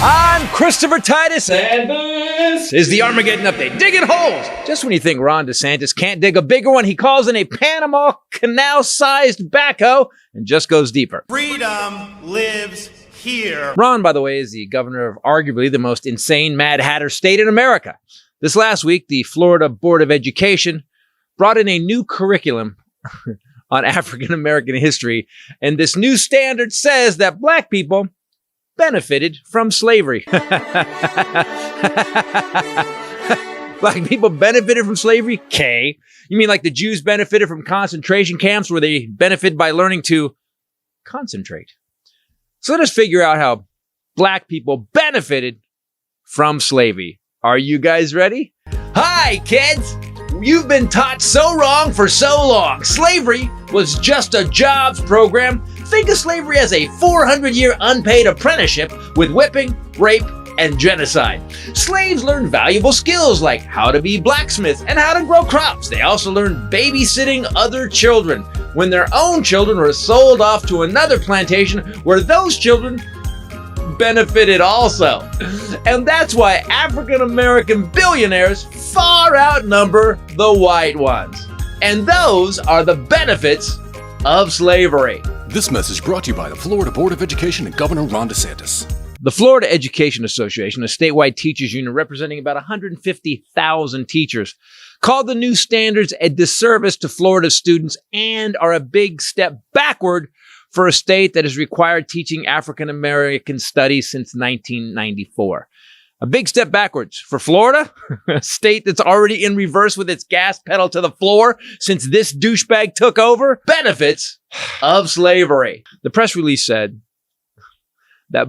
I'm Christopher Titus, and this is the Armageddon Update. Digging holes! Just when you think Ron DeSantis can't dig a bigger one, he calls in a Panama Canal-sized backhoe and just goes deeper. Freedom lives here. Ron, by the way, is the governor of arguably the most insane Mad Hatter state in America. This last week, the Florida Board of Education brought in a new curriculum on African American history, and this new standard says that black people benefited from slavery. Black people benefited from slavery? K. You mean like the Jews benefited from concentration camps where they benefited by learning to concentrate? So let us figure out how black people benefited from slavery. Are you guys ready? Hi, kids! You've been taught so wrong for so long. Slavery was just a jobs program. Think of slavery as a 400-year unpaid apprenticeship with whipping, rape, and genocide. Slaves learned valuable skills like how to be blacksmiths and how to grow crops. They also learned babysitting other children when their own children were sold off to another plantation where those children benefited also. And that's why African American billionaires far outnumber the white ones. And those are the benefits of slavery. This message brought to you by the Florida Board of Education and Governor Ron DeSantis. The Florida Education Association, a statewide teachers union representing about 150,000 teachers, called the new standards a disservice to Florida students and are a big step backward for a state that has required teaching African American studies since 1994. A big step backwards for Florida, a state that's already in reverse with its gas pedal to the floor since this douchebag took over. Benefits of slavery. The press release said that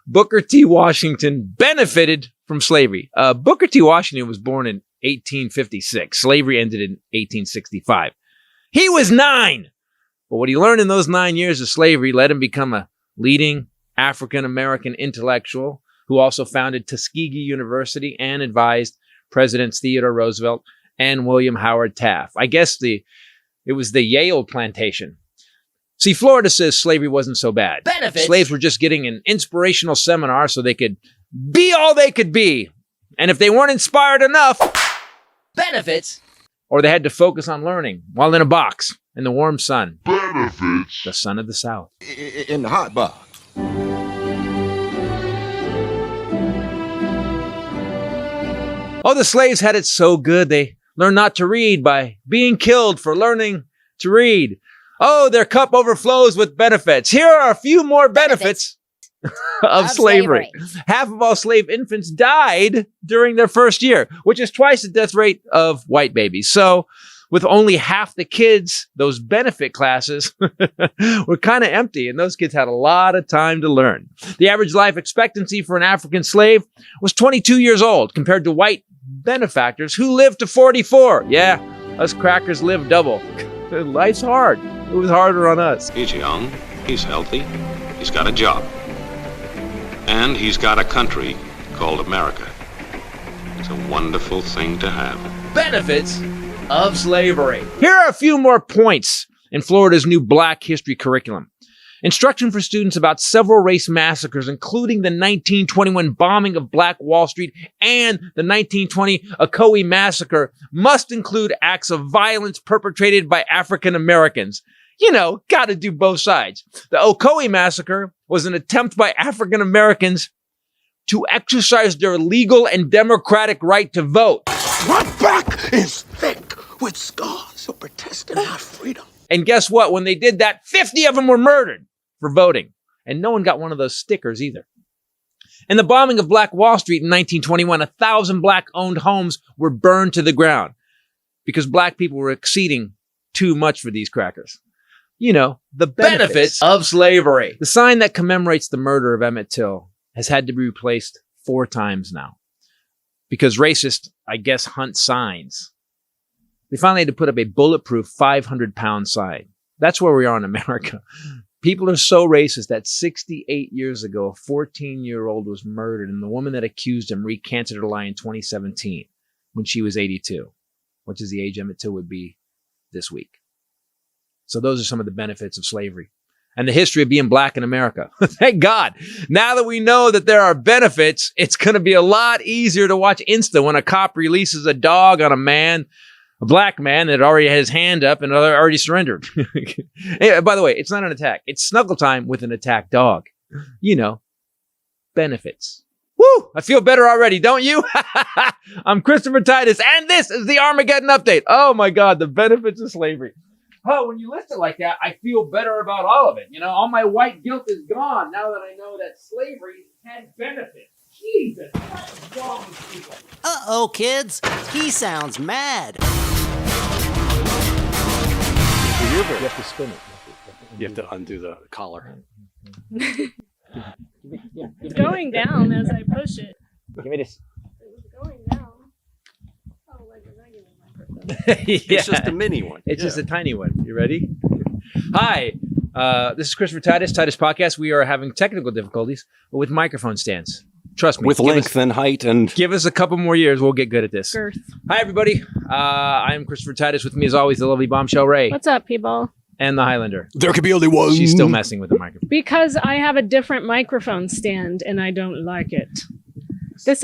Booker T. Washington benefited from slavery. Booker T. Washington was born in 1856. Slavery ended in 1865. He was 9. But what he learned in those 9 years of slavery led him become a leading African-American intellectual who also founded Tuskegee University and advised Presidents Theodore Roosevelt and William Howard Taft. I guess it was the Yale plantation. See, Florida says slavery wasn't so bad. Benefits. Slaves were just getting an inspirational seminar so they could be all they could be. And if they weren't inspired enough, Benefits. or they had to focus on learning while in a box in the warm sun. Benefits. The sun of the South. In the hot box. Oh, the slaves had it so good they learned not to read by being killed for learning to read. Oh, their cup overflows with benefits. Here are a few more benefits of slavery. Half of all slave infants died during their first year, which is twice the death rate of white babies. So with only half the kids, those benefit classes were kind of empty, and those kids had a lot of time to learn. The average life expectancy for an African slave was 22 years old compared to white benefactors who lived to 44. Yeah, us crackers live double. Life's hard. It was harder on us. He's young, he's healthy, he's got a job, and he's got a country called America. It's a wonderful thing to have. Benefits of slavery. Here are a few more points in Florida's new Black History curriculum. Instruction for students about several race massacres, including the 1921 bombing of Black Wall Street and the 1920 Ocoee Massacre, must include acts of violence perpetrated by African Americans. You know, gotta do both sides. The Ocoee Massacre was an attempt by African Americans to exercise their legal and democratic right to vote. My back is thick with scars of protesting our freedom. And guess what? When they did that, 50 of them were murdered for voting. And no one got one of those stickers either. In the bombing of Black Wall Street in 1921, 1,000 Black-owned homes were burned to the ground because Black people were exceeding too much for these crackers. You know, the benefits of slavery. The sign that commemorates the murder of Emmett Till has had to be replaced 4 times now because racists, I guess, hunt signs. They finally had to put up a bulletproof 500-pound sign. That's where we are in America. People are so racist that 68 years ago, a 14-year-old was murdered, and the woman that accused him recanted her lie in 2017 when she was 82, which is the age Emmett Till would be this week. So those are some of the benefits of slavery. and the history of being black in America. Thank God. Now that we know that there are benefits, it's going to be a lot easier to watch Insta when a cop releases a dog on a black man that already had his hand up and already surrendered. Hey, by the way, it's not an attack. It's snuggle time with an attack dog. Benefits. Woo! I feel better already, don't you? I'm Christopher Titus, and this is the Armageddon Update. Oh my God, the benefits of slavery. Oh, when you list it like that, I feel better about all of it. All my white guilt is gone now that I know that slavery had benefits. Jesus, what's wrong with people? Uh-oh, kids. He sounds mad. You have to spin it. You have to undo the collar. It's going down as I push it. Give me this. It's going down. Oh, like a regular microphone. Yeah. It's just a mini one. It's just a tiny one. You ready? Hi, this is Christopher Titus Podcast. We are having technical difficulties with microphone stands. Trust me. With length and height and... Give us a couple more years. We'll get good at this. Girth. Hi, everybody. I'm Christopher Titus. With me, as always, the lovely Bombshell Ray. What's up, people? And the Highlander. There could be only one. She's still messing with the microphone. Because I have a different microphone stand and I don't like it.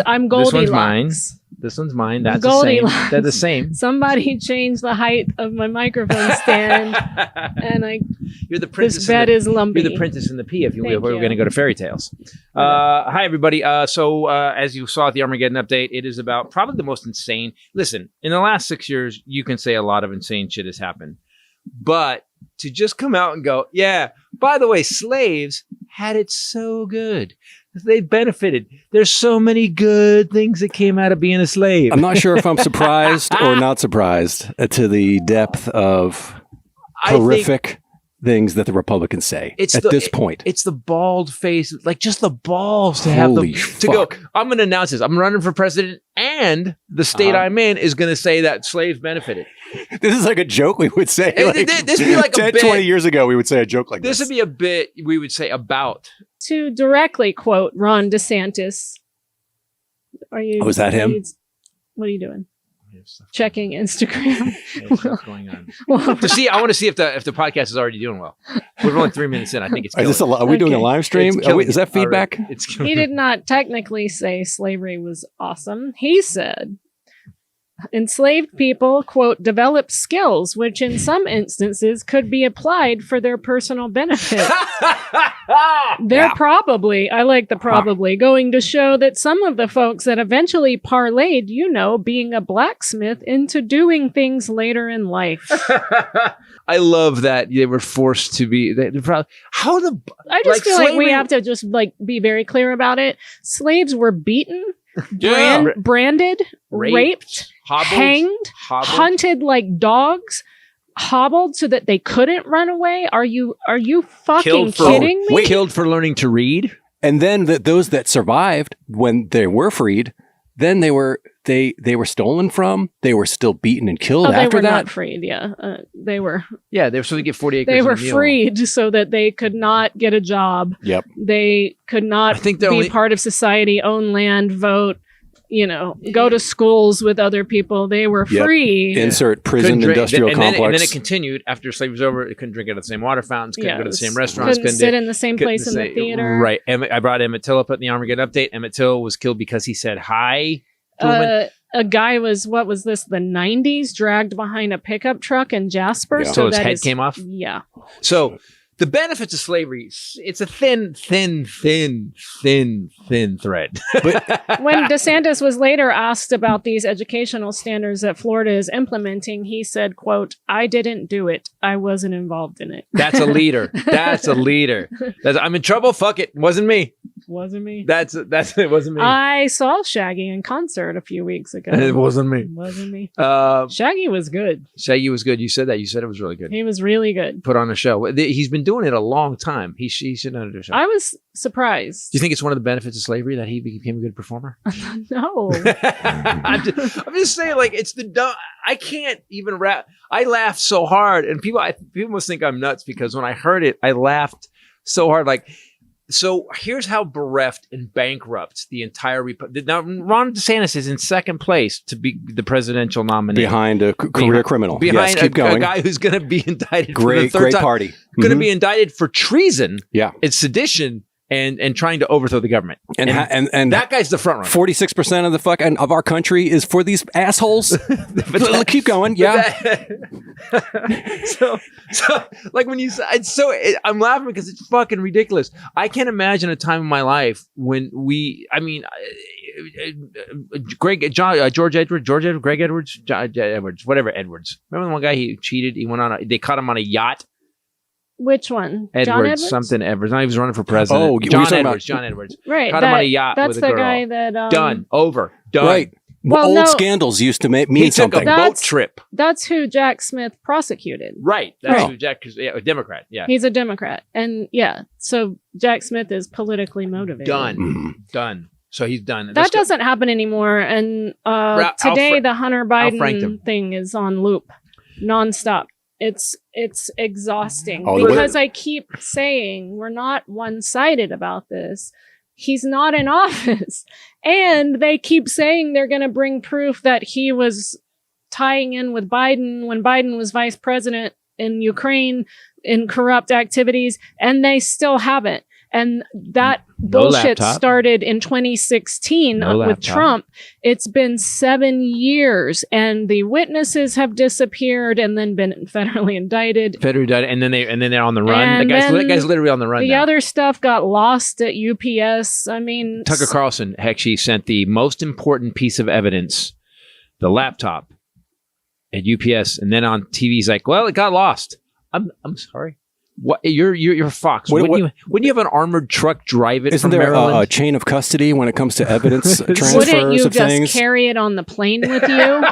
I'm Goldilocks. This one's mine. This one's mine. That's Goldilocks. the same. They're the same. Somebody changed the height of my microphone stand, and You're the princess. this bed is lumpy. You're the princess and the pea. If you Thank we're you. going to go to fairy tales. Hi, everybody. So as you saw at the Armageddon Update, it is about probably the most insane. Listen, in the last 6 years, you can say a lot of insane shit has happened, but to just come out and go, yeah, by the way, slaves had it so good. They benefited. There's so many good things that came out of being a slave. I'm not sure if I'm surprised or not surprised to the depth of horrific things that the Republicans say at this point. It's the bald face, like just the balls to have Holy to go. I'm going to announce this. I'm running for president, and the state I'm in is going to say that slaves benefited. This is like a joke we would say. This would be like 10, a bit. 20 years ago, we would say a joke like this. This would be a bit we would say about. To directly quote Ron DeSantis, are you? Oh, is that him? What are you doing? Checking Instagram. What's going on? I want to see if the podcast is already doing well. We're only 3 minutes in. I think it's. Are we doing a live stream? Is that feedback? He did not technically say slavery was awesome. He said enslaved people, quote, developed skills which in some instances could be applied for their personal benefit. They're probably, I like the probably, going to show that some of the folks that eventually parlayed, being a blacksmith into doing things later in life. I love that they were forced to be. I just feel like we have to just be very clear about it. Slaves were beaten, branded, raped, hobbled, hanged, hunted like dogs, hobbled so that they couldn't run away. Are you fucking kidding me? Killed for learning to read. And then those that survived when they were freed, then they were stolen from. They were still beaten and killed after that. They were not freed. Yeah, they were. Yeah, they were supposed to get 40 acres. They were and a mule. freed so that they could not get a job. Yep. They could not be part of society, own land, vote. Go to schools with other people. They were free. Insert prison industrial complex. And then it continued after slavery was over. It couldn't drink out of the same water fountains. Couldn't go to the same restaurants. Couldn't sit in the same place in the theater. Right. I brought Emmett Till up at the Armageddon Update. Emmett Till was killed because he said hi to a woman. A guy was, what was this, the 90s, dragged behind a pickup truck in Jasper. Yeah. So his head came off? Yeah. So the benefits of slavery, it's a thin thread. When DeSantis was later asked about these educational standards that Florida is implementing, he said, quote, "I didn't do it. I wasn't involved in it." That's a leader. I'm in trouble. Fuck it. Wasn't me. Wasn't me. It wasn't me. I saw Shaggy in concert a few weeks ago. It wasn't me. Wasn't me. Shaggy was good. Shaggy was good. You said that. You said it was really good. He was really good. Put on a show. He's been doing it a long time. He should know how to do a show. I was surprised. Do you think it's one of the benefits of slavery that he became a good performer? No. I'm just saying, it's the dumb. I can't even rap. I laughed so hard, and people must think I'm nuts because when I heard it, I laughed so hard. So here's how bereft and bankrupt the entire now Ron DeSantis is in second place to be the presidential nominee behind a career criminal. Behind keep going. A guy who's going to be indicted for great the third time. party. Going to be indicted for treason. Yeah, it's sedition and trying to overthrow the government. And that guy's the front runner. 46% of the fucking of our country is for these assholes. Keep going. Yeah. so like when you say I'm laughing because it's fucking ridiculous. I can't imagine a time in my life when Greg Edwards, whatever Edwards. Remember the one guy he cheated? He went on. They caught him on a yacht. Which one? Edwards? Something Edwards. He was running for president. Oh, John Edwards. Right. Caught him on a yacht that's with a the girl. guy that Done. Right. Well, old scandals used to mean something. He took a boat trip. That's who Jack Smith prosecuted. Right. That's who Jack is. Yeah, a Democrat. Yeah. He's a Democrat. And so Jack Smith is politically motivated. Done. So he's done. That doesn't happen anymore. And today the Hunter Biden thing is on loop nonstop. It's exhausting because I keep saying we're not one-sided about this. He's not in office. And they keep saying they're going to bring proof that he was tying in with Biden when Biden was vice president in Ukraine in corrupt activities, and they still haven't. And that bullshit started in 2016 with Trump. It's been 7 years, and the witnesses have disappeared and then been federally indicted. And then they're on the run. That guy's literally on the run. The other stuff got lost at UPS. I mean, Tucker Carlson actually sent the most important piece of evidence, the laptop, at UPS, and then on TV he's like, "Well, it got lost." I'm sorry. What you're Fox? Wouldn't you have an armored truck drive it? Isn't from there Maryland? a chain of custody when it comes to evidence transfers Wouldn't you of just things? carry it on the plane with you?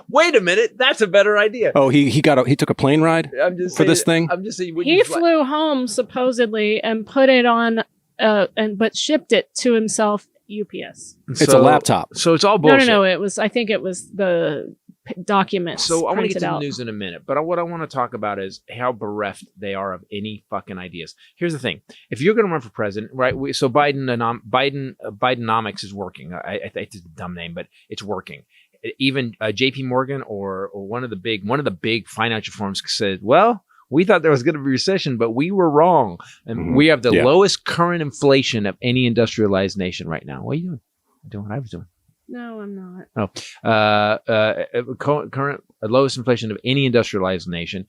Wait a minute, that's a better idea. Oh, he took a plane ride this thing. I'm just saying. He flew home supposedly and put it on, but shipped it to himself. UPS. It's a laptop. So it's all bullshit. No. I think it was the documents. So I want to get to the news in a minute, but what I want to talk about is how bereft they are of any fucking ideas. Here's the thing: if you're going to run for president, right? So Bidenomics is working. I think it's a dumb name, but it's working. Even J.P. Morgan or one of the big financial firms said, "Well, we thought there was going to be a recession, but we were wrong, and we have the lowest current inflation of any industrialized nation right now." What are you doing? I'm doing what I was doing. No, I'm not. Current lowest inflation of any industrialized nation.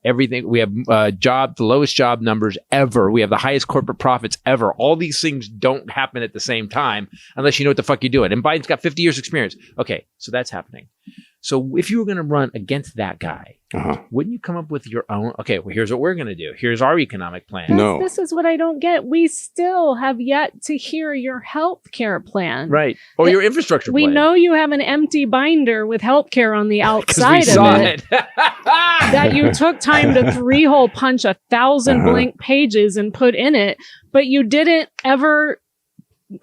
Everything we have the lowest job numbers ever. We have the highest corporate profits ever. All these things don't happen at the same time unless you know what the fuck you're doing. And Biden's got 50 years experience. Okay, so that's happening. So if you were going to run against that guy, wouldn't you come up with your own? Okay, well, here's what we're going to do. Here's our economic plan. No. This is what I don't get. We still have yet to hear your health care plan. Right. Or your infrastructure plan. We know you have an empty binder with health care on the outside of it. That you took time to 3-hole punch 1,000 blank pages and put in it, but you didn't ever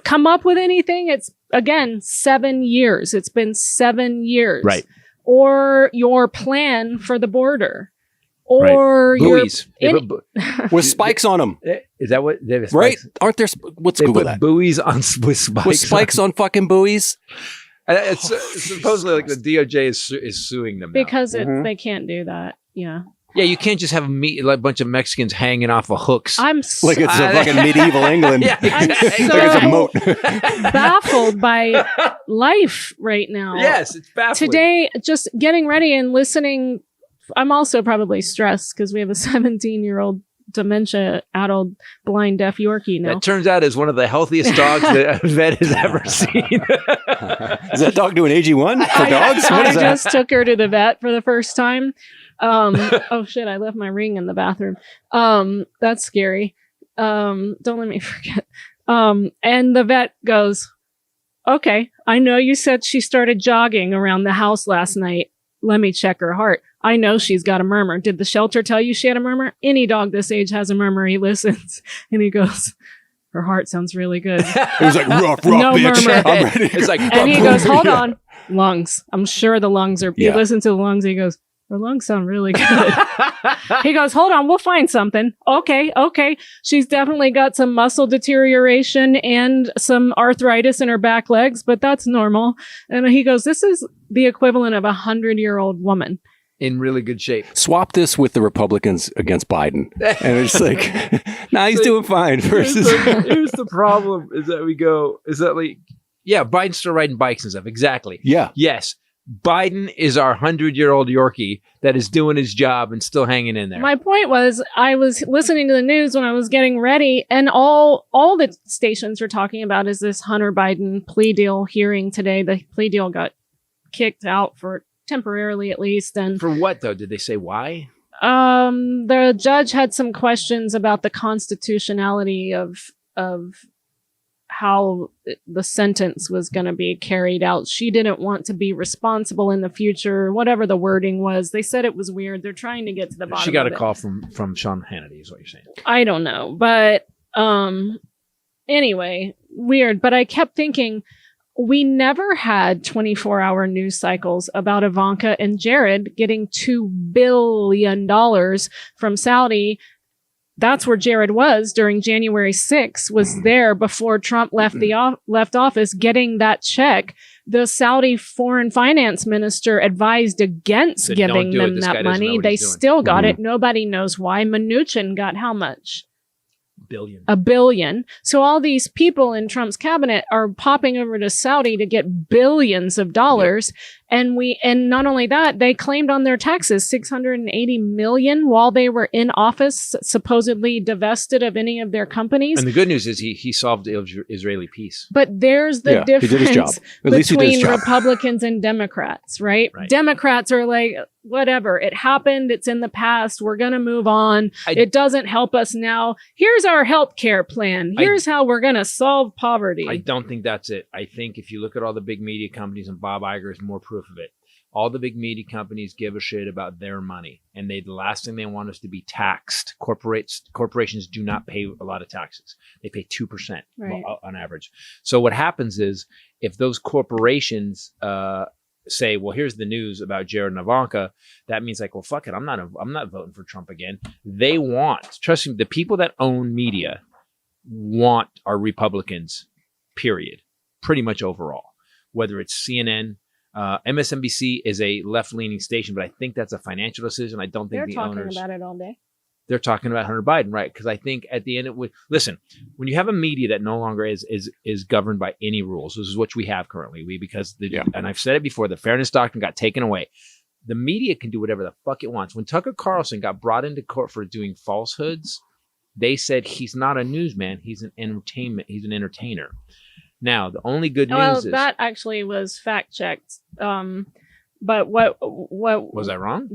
come up with anything. It's, again, 7 years. It's been 7 years. Right. Or your plan for the border. Or buoys. With spikes on them. Is that what? They have spikes? Right? Aren't there? Let's they Google put that. Buoys with spikes. With spikes on fucking buoys? It's supposedly like the DOJ is suing them now. Because they can't do that. Yeah. Yeah, you can't just have a bunch of Mexicans hanging off of hooks. I'm like it's a fucking medieval England. Yeah, exactly. I'm so baffled by life right now. Yes, it's baffling. Today, just getting ready and listening. I'm also probably stressed because we have a 17-year-old dementia adult blind deaf Yorkie now. That turns out is one of the healthiest dogs that a vet has ever seen. Is that dog doing AG1 for dogs? What is I that? just took her to the vet for the first time. Oh shit, I left my ring in the bathroom. That's scary. Don't let me forget. And the vet goes, "Okay, I know you said she started jogging around the house last night. Let me check her heart. I know she's got a murmur. Did the shelter tell you she had a murmur? Any dog this age has a murmur." He listens and he goes, "Her heart sounds really good." It was like rough, No bitch. murmur. I'm ready. It's like, And he goes, "Hold on. Lungs. I'm sure the lungs are," he listens to the lungs. And he goes, Her lungs sound really good. He goes, hold on, we'll find something. Okay. She's definitely got some muscle deterioration and some arthritis in her back legs, but that's normal. And he goes, this is the equivalent of a 100-year-old woman. In really good shape. Swap this with the Republicans against Biden. And it's like, nah, he's doing fine. Versus here's the problem is that like, yeah, Biden's still riding bikes and stuff. Exactly. Yeah. Yes. Biden is our 100-year-old Yorkie that is doing his job and still hanging in there. My point was, I was listening to the news when I was getting ready, and all the stations were talking about is this Hunter Biden plea deal hearing today. The plea deal got kicked out for temporarily, at least. And for what though? Did they say why? The judge had some questions about the constitutionality of how the sentence was going to be carried out. She didn't want to be responsible in the future, whatever the wording was. They said it was weird. They're trying to get to the bottom of it. She got a call from Sean Hannity is what you're saying. I don't know. But anyway, weird. But I kept thinking, we never had 24-hour news cycles about Ivanka and Jared getting $2 billion from Saudi. That's where Jared was during January 6th, was there before Trump left office, getting that check. The Saudi foreign finance minister advised against giving them that money. They still got it. Nobody knows why. Mnuchin got how much? $1 billion. So all these people in Trump's cabinet are popping over to Saudi to get billions of dollars. And not only that, they claimed on their taxes $680 million while they were in office, supposedly divested of any of their companies. And the good news is he solved the Israeli peace. But there's the difference between Republicans and Democrats, right? Democrats are like, whatever, it happened, it's in the past, we're going to move on. It doesn't help us now. Here's our health care plan. Here's how we're going to solve poverty. I don't think that's it. I think if you look at all the big media companies, and Bob Iger is more proof of it, all the big media companies give a shit about their money, and the last thing they want is to be taxed. Corporations do not pay a lot of taxes. They pay 2% on average. So what happens is, if those corporations say, well, here's the news about Jared and Ivanka, that means like, well, fuck it, I'm not voting for Trump again. They want, trust me, the people that own media are Republicans, period. Pretty much overall. Whether it's CNN, MSNBC is a left-leaning station, but I think that's a financial decision. I don't think the owners... They're talking about it all day. They're talking about Hunter Biden, right? Because I think at the end it would... Listen, when you have a media that no longer is governed by any rules, this is what we have currently. And I've said it before, the fairness doctrine got taken away. The media can do whatever the fuck it wants. When Tucker Carlson got brought into court for doing falsehoods, they said he's not a newsman, he's an entertainer. Now, the only good news is... Well, that actually was fact-checked. But what... Was I wrong?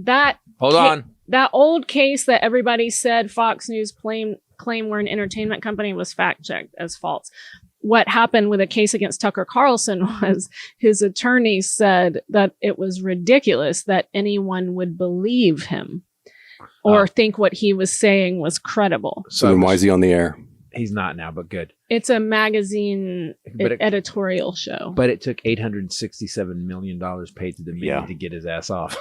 Hold on. That old case that everybody said Fox News claimed we're an entertainment company was fact-checked as false. What happened with a case against Tucker Carlson was his attorney said that it was ridiculous that anyone would believe him or think what he was saying was credible. So then why is he on the air? He's not now, but good. It's a magazine editorial show. But it took $867 million paid to the media to get his ass off.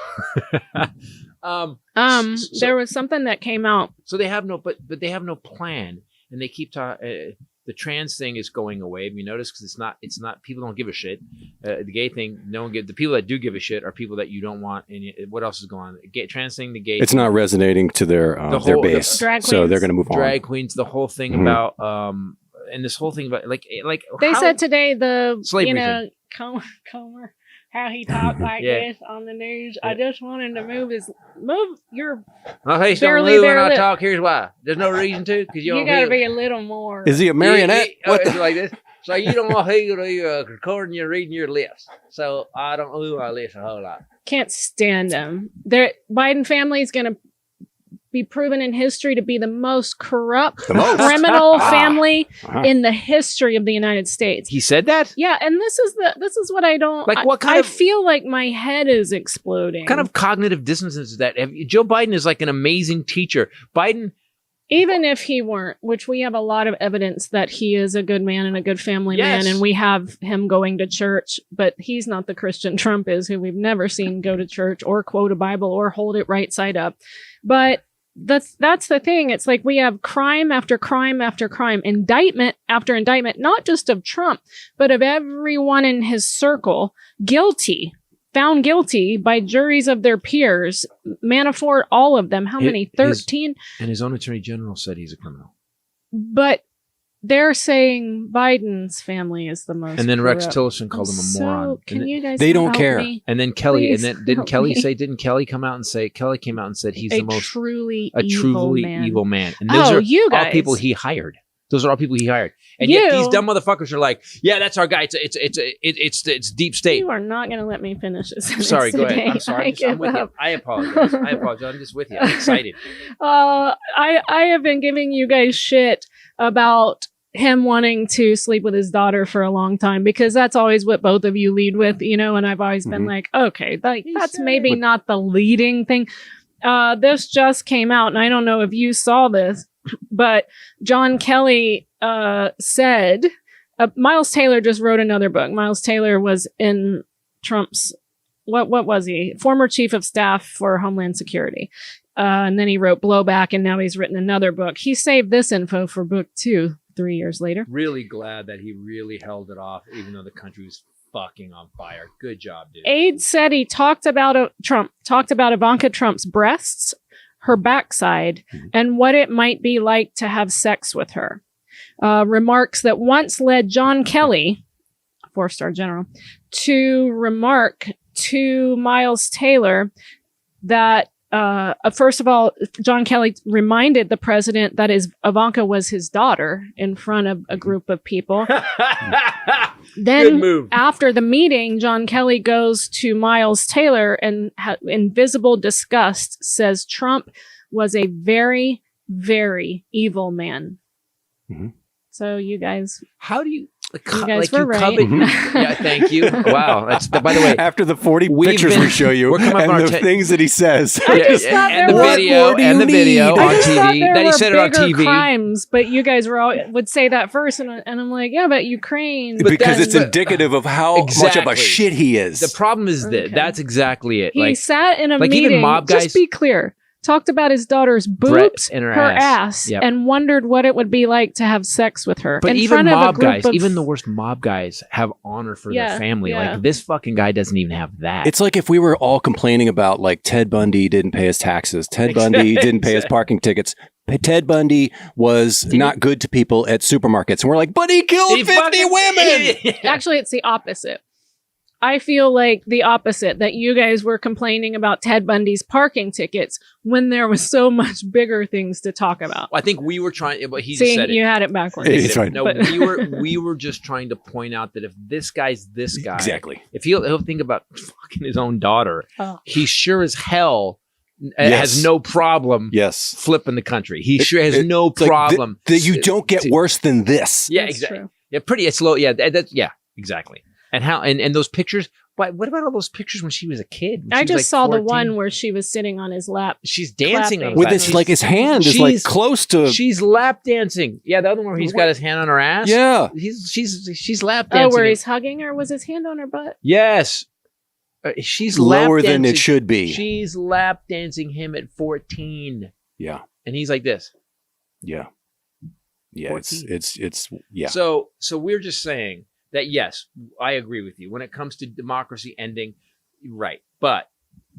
There was something that came out. So they have but they have no plan, and they keep talking. The trans thing is going away. Have you noticed? Because it's not. People don't give a shit. The gay thing, no one give. The people that do give a shit are people that you don't want. And what else is going on? Trans thing, the gay. It's not resonating to their base, so they're going to move on. Drag queens, the whole thing about and this whole thing about like they said today slavery Comer. How he talked like this on the news. I just wanted to move your barely when I talk. Here's why. There's no reason to, because you got to be a little more. Is he a marionette? Like this. So you don't want who recording you reading your lips. So I don't move my lips a whole lot. Can't stand him. Biden family is going to be proven in history to be the most corrupt criminal family in the history of the United States. He said that? Yeah, and this is what I don't like. I feel like my head is exploding. What kind of cognitive dissonance is that? Joe Biden is like an amazing teacher. Biden even if he weren't, which we have a lot of evidence that he is a good man and a good family man, and we have him going to church, but he's not the Christian Trump is, who we've never seen go to church or quote a Bible or hold it right side up. But that's the thing. It's like we have crime after crime after crime, indictment after indictment, not just of Trump, but of everyone in his circle, found guilty by juries of their peers. Manafort, all of them. How many? 13? And his own attorney general said he's a criminal. But they're saying Biden's family is the most. And then corrupt. Rex Tillerson called him a moron. Can you guys? They don't help care. me? And then Kelly, Please and then didn't help Kelly me. say? Didn't Kelly come out and say? Kelly came out and said he's a the most truly evil man. And those Oh, are you all guys. people he hired. Those are all people he hired. And yet these dumb motherfuckers are like, yeah, that's our guy. It's deep state. You are not going to let me finish this. Sorry, go ahead. today. I'm sorry. I'm with you. I apologize. I'm just with you. I'm excited. I have been giving you guys shit about him wanting to sleep with his daughter for a long time, because that's always what both of you lead with, and I've always been like, okay, that's maybe not the leading thing. This just came out, and I don't know if you saw this, but John Kelly said, Miles Taylor just wrote another book. Miles Taylor was in Trump's, what was he? Former chief of staff for Homeland Security. And then he wrote Blowback, and now he's written another book. He saved this info for book 2 3 years later. Really glad that he really held it off, even though the country was fucking on fire. Good job, dude. Aide said he talked about Ivanka Trump's breasts, her backside, and what it might be like to have sex with her. Remarks that once led John Kelly, 4-star general, to remark to Miles Taylor that first of all, John Kelly reminded the president that Ivanka was his daughter in front of a group of people. Then after the meeting, John Kelly goes to Miles Taylor and in visible disgust says Trump was a very, very evil man. Mm-hmm. So you guys, how do you? You guys were right. Yeah, thank you. Wow. That's by the way. After the 40 pictures we show you and the things that he says. And the video on TV. That he said it on TV. Crimes, but you guys would say that first. And I'm like, yeah, but Ukraine. Because it's indicative of how much of a shit he is. The problem is that that's exactly it. He sat in a meeting. Even mob guys, just be clear. Talked about his daughter's boobs, and her ass, and wondered what it would be like to have sex with her. But even mob guys, even the worst mob guys have honor for their family. Yeah. Like this fucking guy doesn't even have that. It's like if we were all complaining about like Ted Bundy didn't pay his taxes. Ted Bundy didn't pay his parking tickets. Ted Bundy was not good to people at supermarkets. And we're like, but he killed 50 women. Actually, it's the opposite. I feel like the opposite, that you guys were complaining about Ted Bundy's parking tickets when there was so much bigger things to talk about. Well, I think we were trying, but he See, said you had it backwards. It's fine. No, we were just trying to point out that if this guy's this guy, exactly, if he'll think about fucking his own daughter, he sure as hell has no problem flipping the country. He sure has no problem. That you don't get worse than this. Yeah, exactly. Yeah, pretty slow. Yeah, exactly. And how and those pictures. What about all those pictures when she was a kid? I just saw 14? The one where she was sitting on his lap. She's dancing on his with his like his hand is like close to. She's lap dancing. Yeah, the other one where he's got his hand on her ass. Yeah, she's lap dancing. Oh, where he's hugging her? Was his hand on her butt? Yes. She's lower lap than it should be. She's lap dancing him at 14. Yeah, and he's like this. Yeah, yeah. 14. It's yeah. So we're just saying that yes, I agree with you when it comes to democracy ending, right? But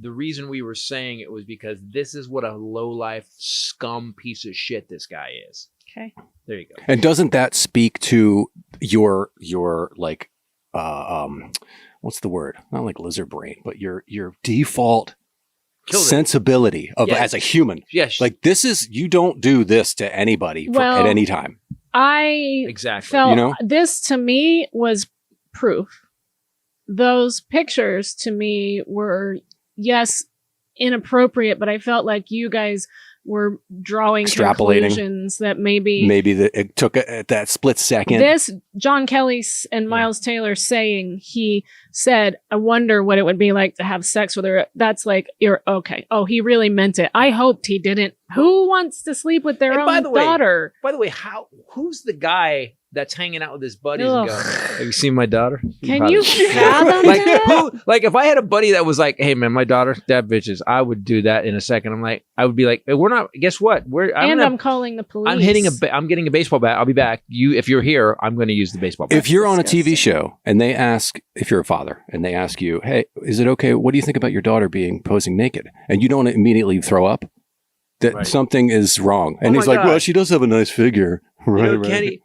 the reason we were saying it was because this is what a low-life scum piece of shit this guy is. Okay, there you go. And doesn't that speak to your like what's the word? Not like lizard brain, but your default sensibility of as a human. Yes, like this is you don't do this to anybody at any time. I felt this to me was proof. Those pictures to me were, yes, inappropriate, but I felt like you guys were drawing conclusions that maybe it took that split second. This John Kelly and Miles Taylor saying he said, I wonder what it would be like to have sex with her. That's like, you're okay. Oh, he really meant it. I hoped he didn't. Who wants to sleep with their own daughter? By the way, who's the guy that's hanging out with his buddies Ugh. and go, have you seen my daughter? Can you fathom like, that? like if I had a buddy that was like, hey man, my daughter, that bitches, I would do that in a second. I would be like, hey, we're not, guess what? I'm calling the police. I'm getting a baseball bat. I'll be back. If you're here, I'm going to use the baseball bat. If you're on a TV show and they ask, if you're a father and they ask you, hey, is it okay? What do you think about your daughter posing naked? And you don't immediately throw up, that something is wrong. And he's like, well, she does have a nice figure. Right, Kenny,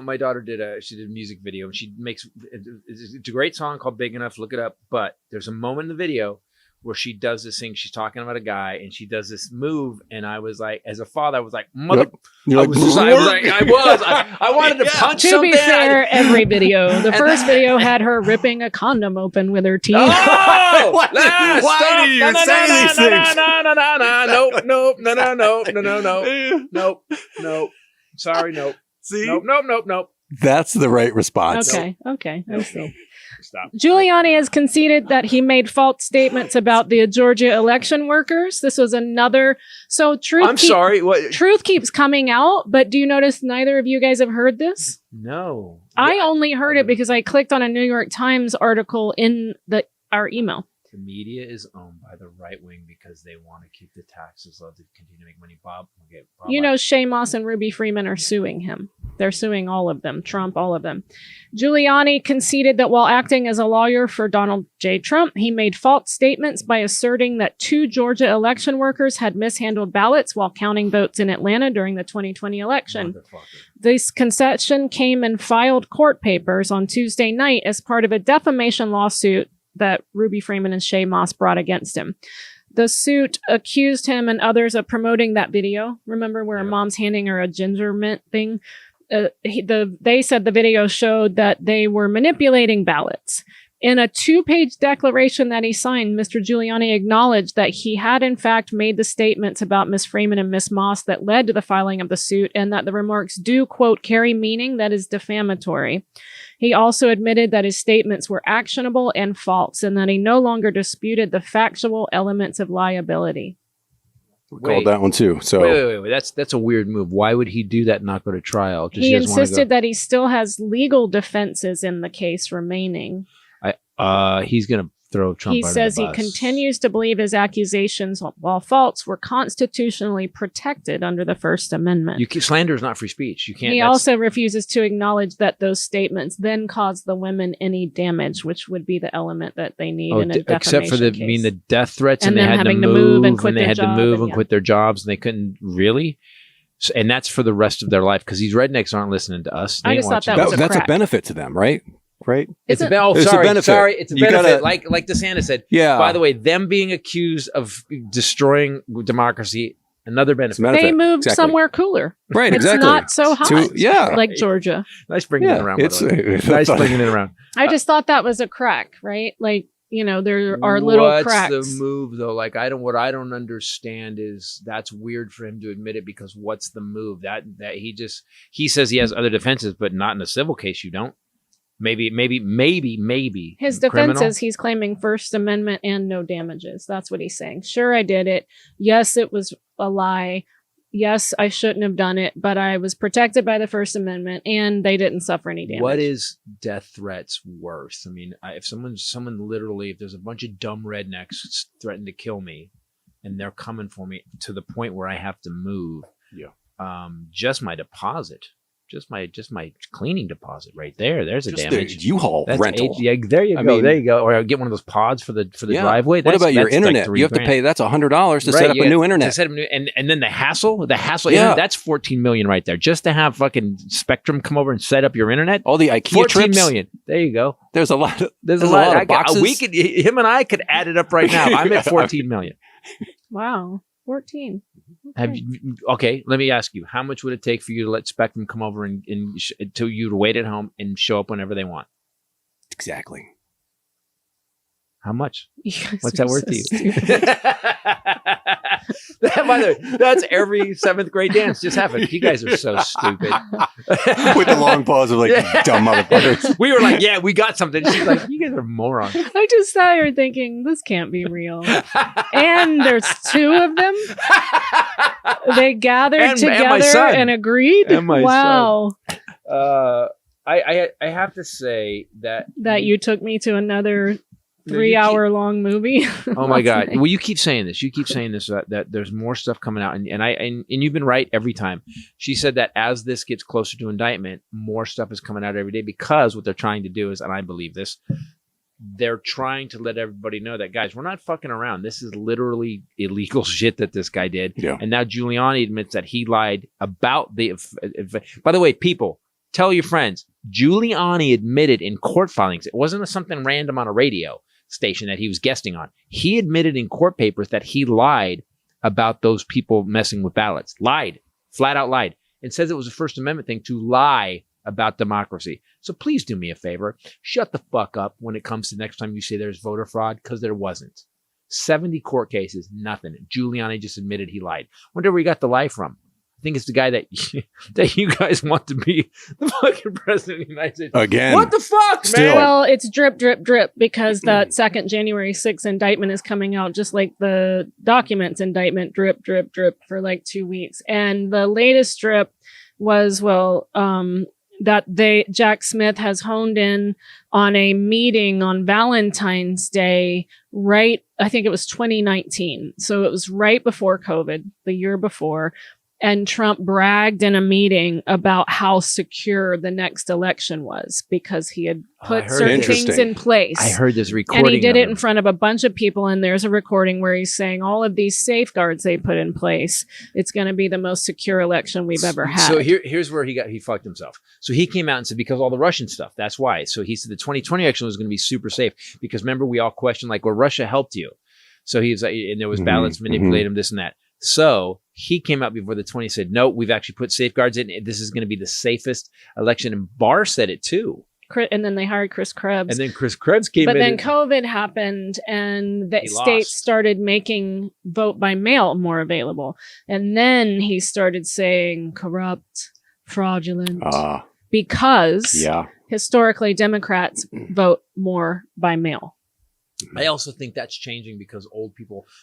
my daughter did a music video, and she makes it's a great song called Big Enough. Look it up. But there's a moment in the video where she does this thing. She's talking about a guy, and she does this move. And I was like, as a father, I was like, mother. You're I wanted to punch to something. To be fair, every video. The first video had her ripping a condom open with her teeth. Oh! Why do you say these things? No. Sorry, nope. See? Nope. That's the right response. Okay. I see. Stop. Giuliani has conceded that he made false statements about the Georgia election workers. This was another. So truth keeps coming out, but do you notice neither of you guys have heard this? No. I only heard it because I clicked on a New York Times article in our email. The media is owned by the right wing because they want to keep the taxes low to continue to make money. Bob Shay Moss and Ruby Freeman are suing him. They're suing all of them, Trump, all of them. Giuliani conceded that while acting as a lawyer for Donald J. Trump, he made false statements by asserting that 2 Georgia election workers had mishandled ballots while counting votes in Atlanta during the 2020 election. This concession came in filed court papers on Tuesday night as part of a defamation lawsuit that Ruby Freeman and Shay Moss brought against him. The suit accused him and others of promoting that video. Remember where mom's handing her a ginger mint thing? They said the video showed that they were manipulating ballots. In a 2-page declaration that he signed, Mr. Giuliani acknowledged that he had in fact made the statements about Ms. Freeman and Ms. Moss that led to the filing of the suit, and that the remarks do, quote, carry meaning that is defamatory. He also admitted that his statements were actionable and false, and that he no longer disputed the factual elements of liability. We called that one too. So wait. That's a weird move. Why would he do that and not go to trial? He insisted that he still has legal defenses in the case remaining. He's going to throw Trump. He says he continues to believe his accusations, while false, were constitutionally protected under the First Amendment. Slander is not free speech. You can't. He also refuses to acknowledge that those statements then caused the women any damage, which would be the element that they need in a defamation except for the death threats, and they had having to move and quit and they their had to job move and quit their jobs, and they couldn't really. And that's for the rest of their life because these rednecks aren't listening to us. I just thought that was that's a benefit to them, right? Right? It's a benefit. It's a benefit. Like DeSantis said. Yeah. By the way, them being accused of destroying democracy, another benefit. They moved somewhere cooler. Right, it's exactly. Not so hot. Like Georgia. Nice bringing it around. Nice bringing it around. I just thought that was a crack, right? Like, there are little cracks. What's the move though? Like what I don't understand is that's weird for him to admit it because what's the move? That he says he has other defenses, but not in a civil case. You don't. Maybe. His defense is he's claiming First Amendment and no damages. That's what he's saying. Sure, I did it. Yes, it was a lie. Yes, I shouldn't have done it, but I was protected by the First Amendment and they didn't suffer any damage. What is death threats worth? I mean, if someone literally, if there's a bunch of dumb rednecks threaten to kill me and they're coming for me to the point where I have to move, just my deposit. Just my cleaning deposit right there. There's a damage. The U-Haul rental. There you go. There you go. Or I'll get one of those pods for the driveway. What about your internet? You have to pay. That's $100 to set up a new internet. And then the hassle. Internet, that's $14 million right there. Just to have fucking Spectrum come over and set up your internet. All the IKEA trips. $14 million. There you go. There's a lot. There's a lot of boxes. Him and I could add it up right now. I'm at $14 million. Wow. 14. Okay, let me ask you, how much would it take for you to let Spectrum come over and to you to wait at home and show up whenever they want? Exactly. How much? What's Are that worth so to you? stupid. By the way, that's every 7th grade dance just happened. You guys are so stupid. With the long pause of like, dumb motherfuckers. We were like, yeah, we got something. She's like, you guys are morons. I just sat here thinking, this can't be real. And there's 2 of them. They gathered And my together son. and agreed. And my wow. I have to say that You took me to another 3-hour-long movie. Oh my God. Well, you keep saying this. You keep saying this, that there's more stuff coming out. And you've been right every time. She said that as this gets closer to indictment, more stuff is coming out every day, because what they're trying to do is, and I believe this, they're trying to let everybody know that, guys, we're not fucking around. This is literally illegal shit that this guy did. Yeah. And now Giuliani admits that he lied about the, by the way, people, tell your friends, Giuliani admitted in court filings, it wasn't something random on a radio station that he was guesting on. He admitted in court papers that he lied about those people messing with ballots. Lied. Flat out lied. And says it was a First Amendment thing to lie about democracy. So please do me a favor. Shut the fuck up when it comes to next time you say there's voter fraud, because there wasn't. 70 court cases, nothing. Giuliani just admitted he lied. Wonder where he got the lie from. I think it's the guy that that you guys want to be the fucking president of the United States. Again. What the fuck, man? Well, it's drip, drip, drip, because that second January 6th indictment is coming out just like the documents indictment, drip, drip, drip, for like 2 weeks. And the latest drip was, that Jack Smith has honed in on a meeting on Valentine's Day, I think it was 2019. So it was right before COVID, the year before. And Trump bragged in a meeting about how secure the next election was, because he had put certain things in place. I heard this recording. And he did it in front of a bunch of people. And there's a recording where he's saying all of these safeguards they put in place. It's going to be the most secure election we've ever had. So here's where he fucked himself. So he came out and said, because all the Russian stuff, that's why. So he said the 2020 election was going to be super safe, because remember, we all questioned, like, well, Russia helped you. So he was like, and there was ballots manipulated, this and that. So he came out before the 20 said, no, we've actually put safeguards in. This is going to be the safest election. And Barr said it too. And then they hired Chris Krebs. And then Chris Krebs came in. But then COVID happened, and the states started making vote by mail more available. And then he started saying corrupt, fraudulent, because historically Democrats vote more by mail. I also think that's changing, because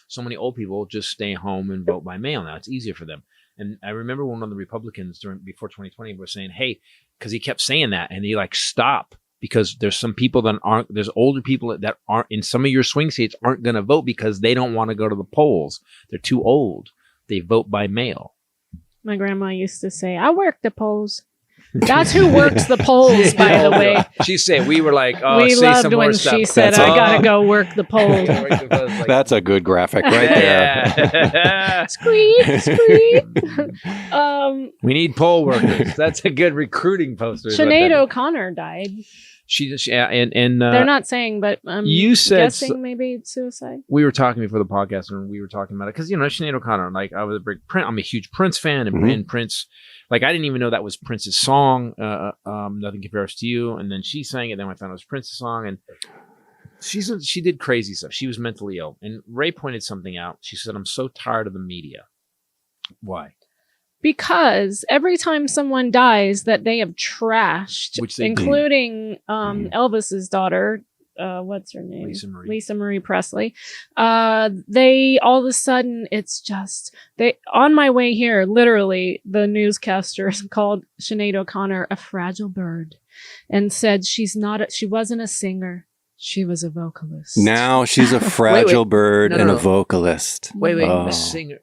so many old people just stay home and vote by mail now. It's easier for them. And I remember one of the Republicans before 2020 was saying, hey, because he kept saying that, and he stop, because there's some people there's older people that aren't in some of your swing states aren't going to vote because they don't want to go to the polls. They're too old. They vote by mail. My grandma used to say, I work the polls. That's who works the polls, by the way. She said, we were like, oh, we say loved some more when stuff. she said, I got to go work the polls. That's a good graphic right there. Squeak, squeak. We need poll workers. That's a good recruiting poster. Sinead O'Connor died. And they're not saying, but I'm guessing maybe suicide. We were talking before the podcast, and we were talking about it because Sinead O'Connor. Like, I was a big I'm a huge Prince fan, and Prince. Like, I didn't even know that was Prince's song. Nothing Compares to You, and then she sang it. Then I found it was Prince's song, and she did crazy stuff. She was mentally ill, and Ray pointed something out. She said, "I'm so tired of the media." Why? Because every time someone dies that they have trashed, including Elvis's daughter, what's her name? Lisa Marie Presley. They all of a sudden, it's just on my way here, literally, the newscaster called Sinead O'Connor a fragile bird and said she wasn't a singer. She was a vocalist. Now she's a fragile bird and a vocalist. Wait, a singer.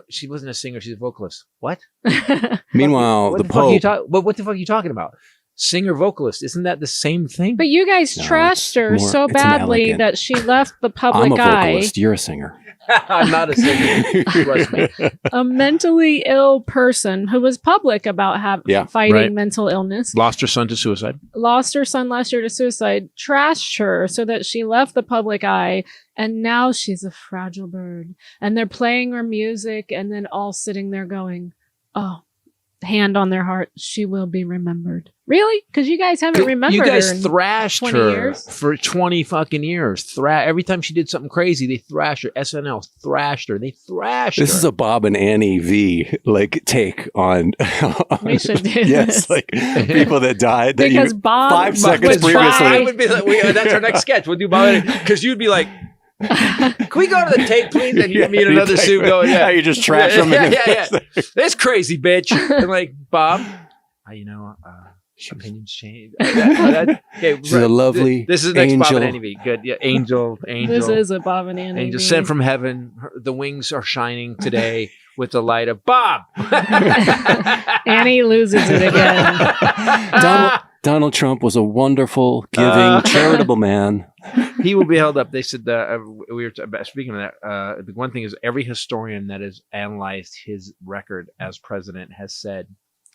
She wasn't a singer. She's a vocalist. What? Meanwhile, the Pope. What the fuck are you talking about? Singer vocalist, isn't that the same thing? But you guys trashed her so badly that she left the public eye. I'm a vocalist. You're a singer. I'm not a singer. Trust me. A mentally ill person who was public about fighting mental illness. Lost her son to suicide. Lost her son last year to suicide. Trashed her so that she left the public eye. And now she's a fragile bird. And they're playing her music and then all sitting there going, oh, hand on their heart, she will be remembered. Really? Because you guys haven't remembered You guys her in thrashed 20 her years? for 20 fucking years. Every time she did something crazy, they thrashed her. SNL thrashed her. They thrashed her. This is a Bob and Annie V take on. We should do yes, this. like people that died. That Because you, Bob 5 seconds would previously. try- I would be like, that's our next sketch. We'll do Bob and Annie. Because you'd be like, can we go to the tape, please? And you me in another suit going, Yeah, you just trash them. Yeah. This crazy bitch. And like, Bob, opinions change. Okay, She's a lovely This is the next Bob angel. and Annie V. Good. Yeah, angel. This is a Bob and Annie. Angel V. sent from heaven. The wings are shining today with the light of Bob. Annie loses it again. Donald Trump was a wonderful, giving, charitable man. He will be held up. They said we were speaking of that. The one thing is every historian that has analyzed his record as president has said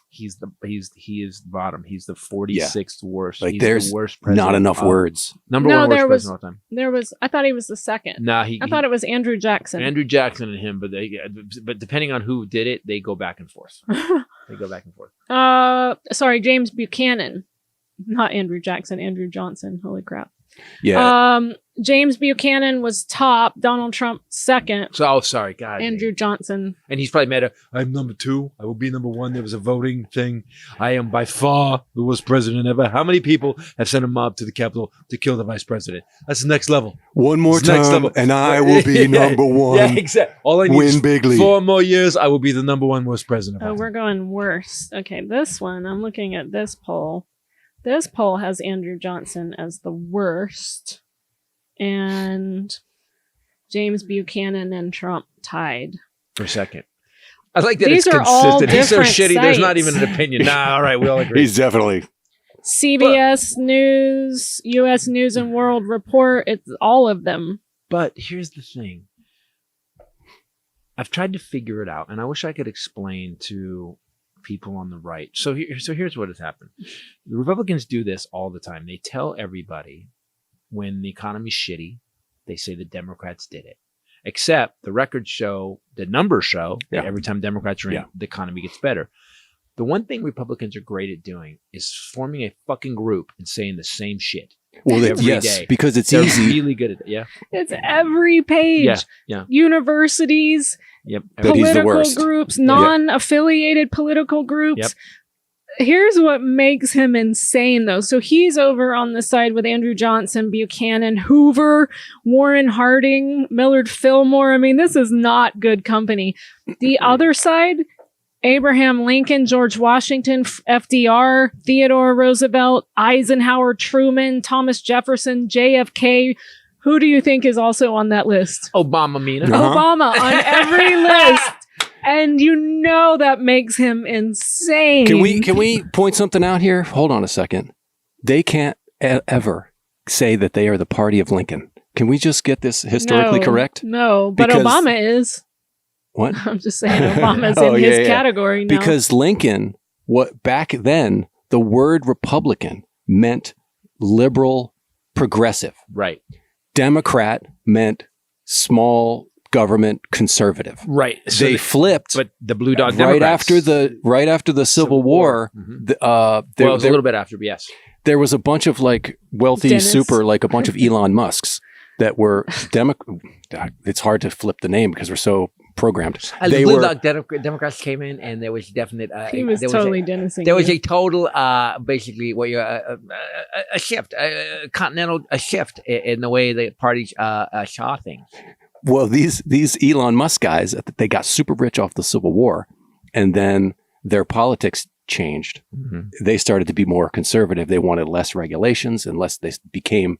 he is the bottom. He's the 46th worst. Like He's there's the worst president not enough words. Number No, one there worst was- president of all time. I thought he was the second. Nah, I thought it was Andrew Jackson. Andrew Jackson and him, but depending on who did it, they go back and forth. Sorry, James Buchanan. Not Andrew Jackson, Andrew Johnson. Holy crap. Yeah. James Buchanan was top, Donald Trump second, So, sorry, God. Andrew Johnson. And he's probably mad at, I'm number 2. I will be number 1. There was a voting thing. I am by far the worst president ever. How many people have sent a mob to the Capitol to kill the vice president? That's the next level. One more It's next time, level. and I will be Yeah, number 1. Yeah, exactly. All I need Win is bigly. 4 more years. I will be the number 1 worst president. of Oh, all we're going worse. Okay, this one, I'm looking at this poll. This poll has Andrew Johnson as the worst, and James Buchanan and Trump tied. for second. I like that These it's are all consistent. He's so different shitty. There's not sites. even an opinion. Nah, all right, we all agree. He's definitely. CBS News, U.S. News and World Report, it's all of them. But here's the thing. I've tried to figure it out, and I wish I could explain to people on the right. So here's what has happened. The Republicans do this all the time. They tell everybody when the economy's shitty, they say the Democrats did it. Except the records show, the numbers show that every time Democrats are in, the economy gets better. The one thing Republicans are great at doing is forming a fucking group and saying the same shit. Well, every yes, day. because it's They're easy. really good at it. Yeah. It's every page. Yeah. Universities, Yep. That he's the political worst. groups, non-affiliated political groups. Yep. Here's what makes him insane, though. So he's over on the side with Andrew Johnson, Buchanan, Hoover, Warren Harding, Millard Fillmore. I mean, this is not good company. The other side, Abraham Lincoln, George Washington, FDR, Theodore Roosevelt, Eisenhower, Truman, Thomas Jefferson, JFK. Who do you think is also on that list? Obama, Mina. Obama on every list. And you know that makes him insane. Can we point something out here? Hold on a second. They can't ever say that they are the party of Lincoln. Can we just get this historically correct? No, but Because- Obama is. What? I'm just saying Obama's in his category now. Because Lincoln, back then, the word Republican meant liberal progressive. Right. Democrat meant small government conservative. Right. So They flipped, but the Blue Dog right Democrats. after the Civil War. Mhm. There, Well, it was a little bit after, but yes. there was a bunch of like wealthy Dennis. like a bunch of Elon Musks that were It's hard to flip the name because we're so programmed. The They Blue were Dog Democrats came in, and there was definite. he was totally Dennising. There was you. a total, basically, what you a shift, a continental shift in the way the parties saw things. well these Elon Musk guys. They got super rich off the Civil War, and then their politics changed. Mm-hmm. They started to be more conservative. They wanted less regulations and less. They became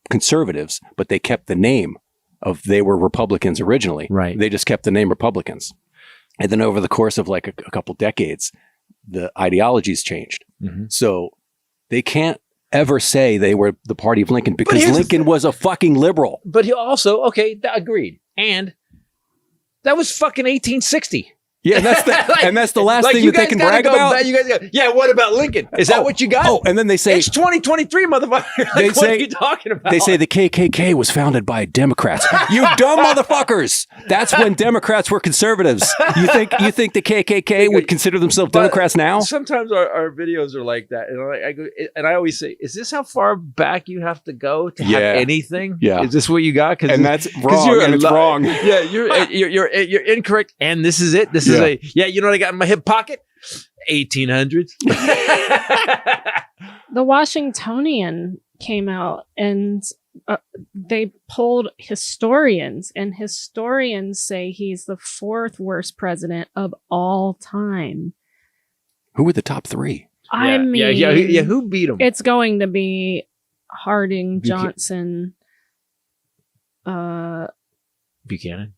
conservatives, but they kept the name of they were Republicans originally. Right. They just kept the name Republicans. And then over the course of like a couple decades, the ideologies changed. Mm-hmm. So they can't ever say they were the party of Lincoln because here's the Lincoln was a fucking liberal. But he also, agreed. And that was fucking 1860. Yeah, and that's the last thing that they can brag about. You guys go, yeah, what about Lincoln? Is that what you got? Oh, and then they say it's 2023, motherfucker. Like, what are you talking about? They say the KKK was founded by Democrats. You dumb motherfuckers! That's when Democrats were conservatives. You think the KKK would consider themselves Democrats now? Sometimes our videos are like that, and I always say, "Is this how far back you have to go to have anything? Yeah, is this what you got? And that's wrong. And it's wrong. Yeah, you're incorrect. And this is it. This is you know what I got in my hip pocket? 1800s. The Washingtonian came out and they polled historians, and historians say he's the 4th worst president of all time. Who were the top 3? I mean, who beat him? It's going to be Harding, Johnson, Buchanan.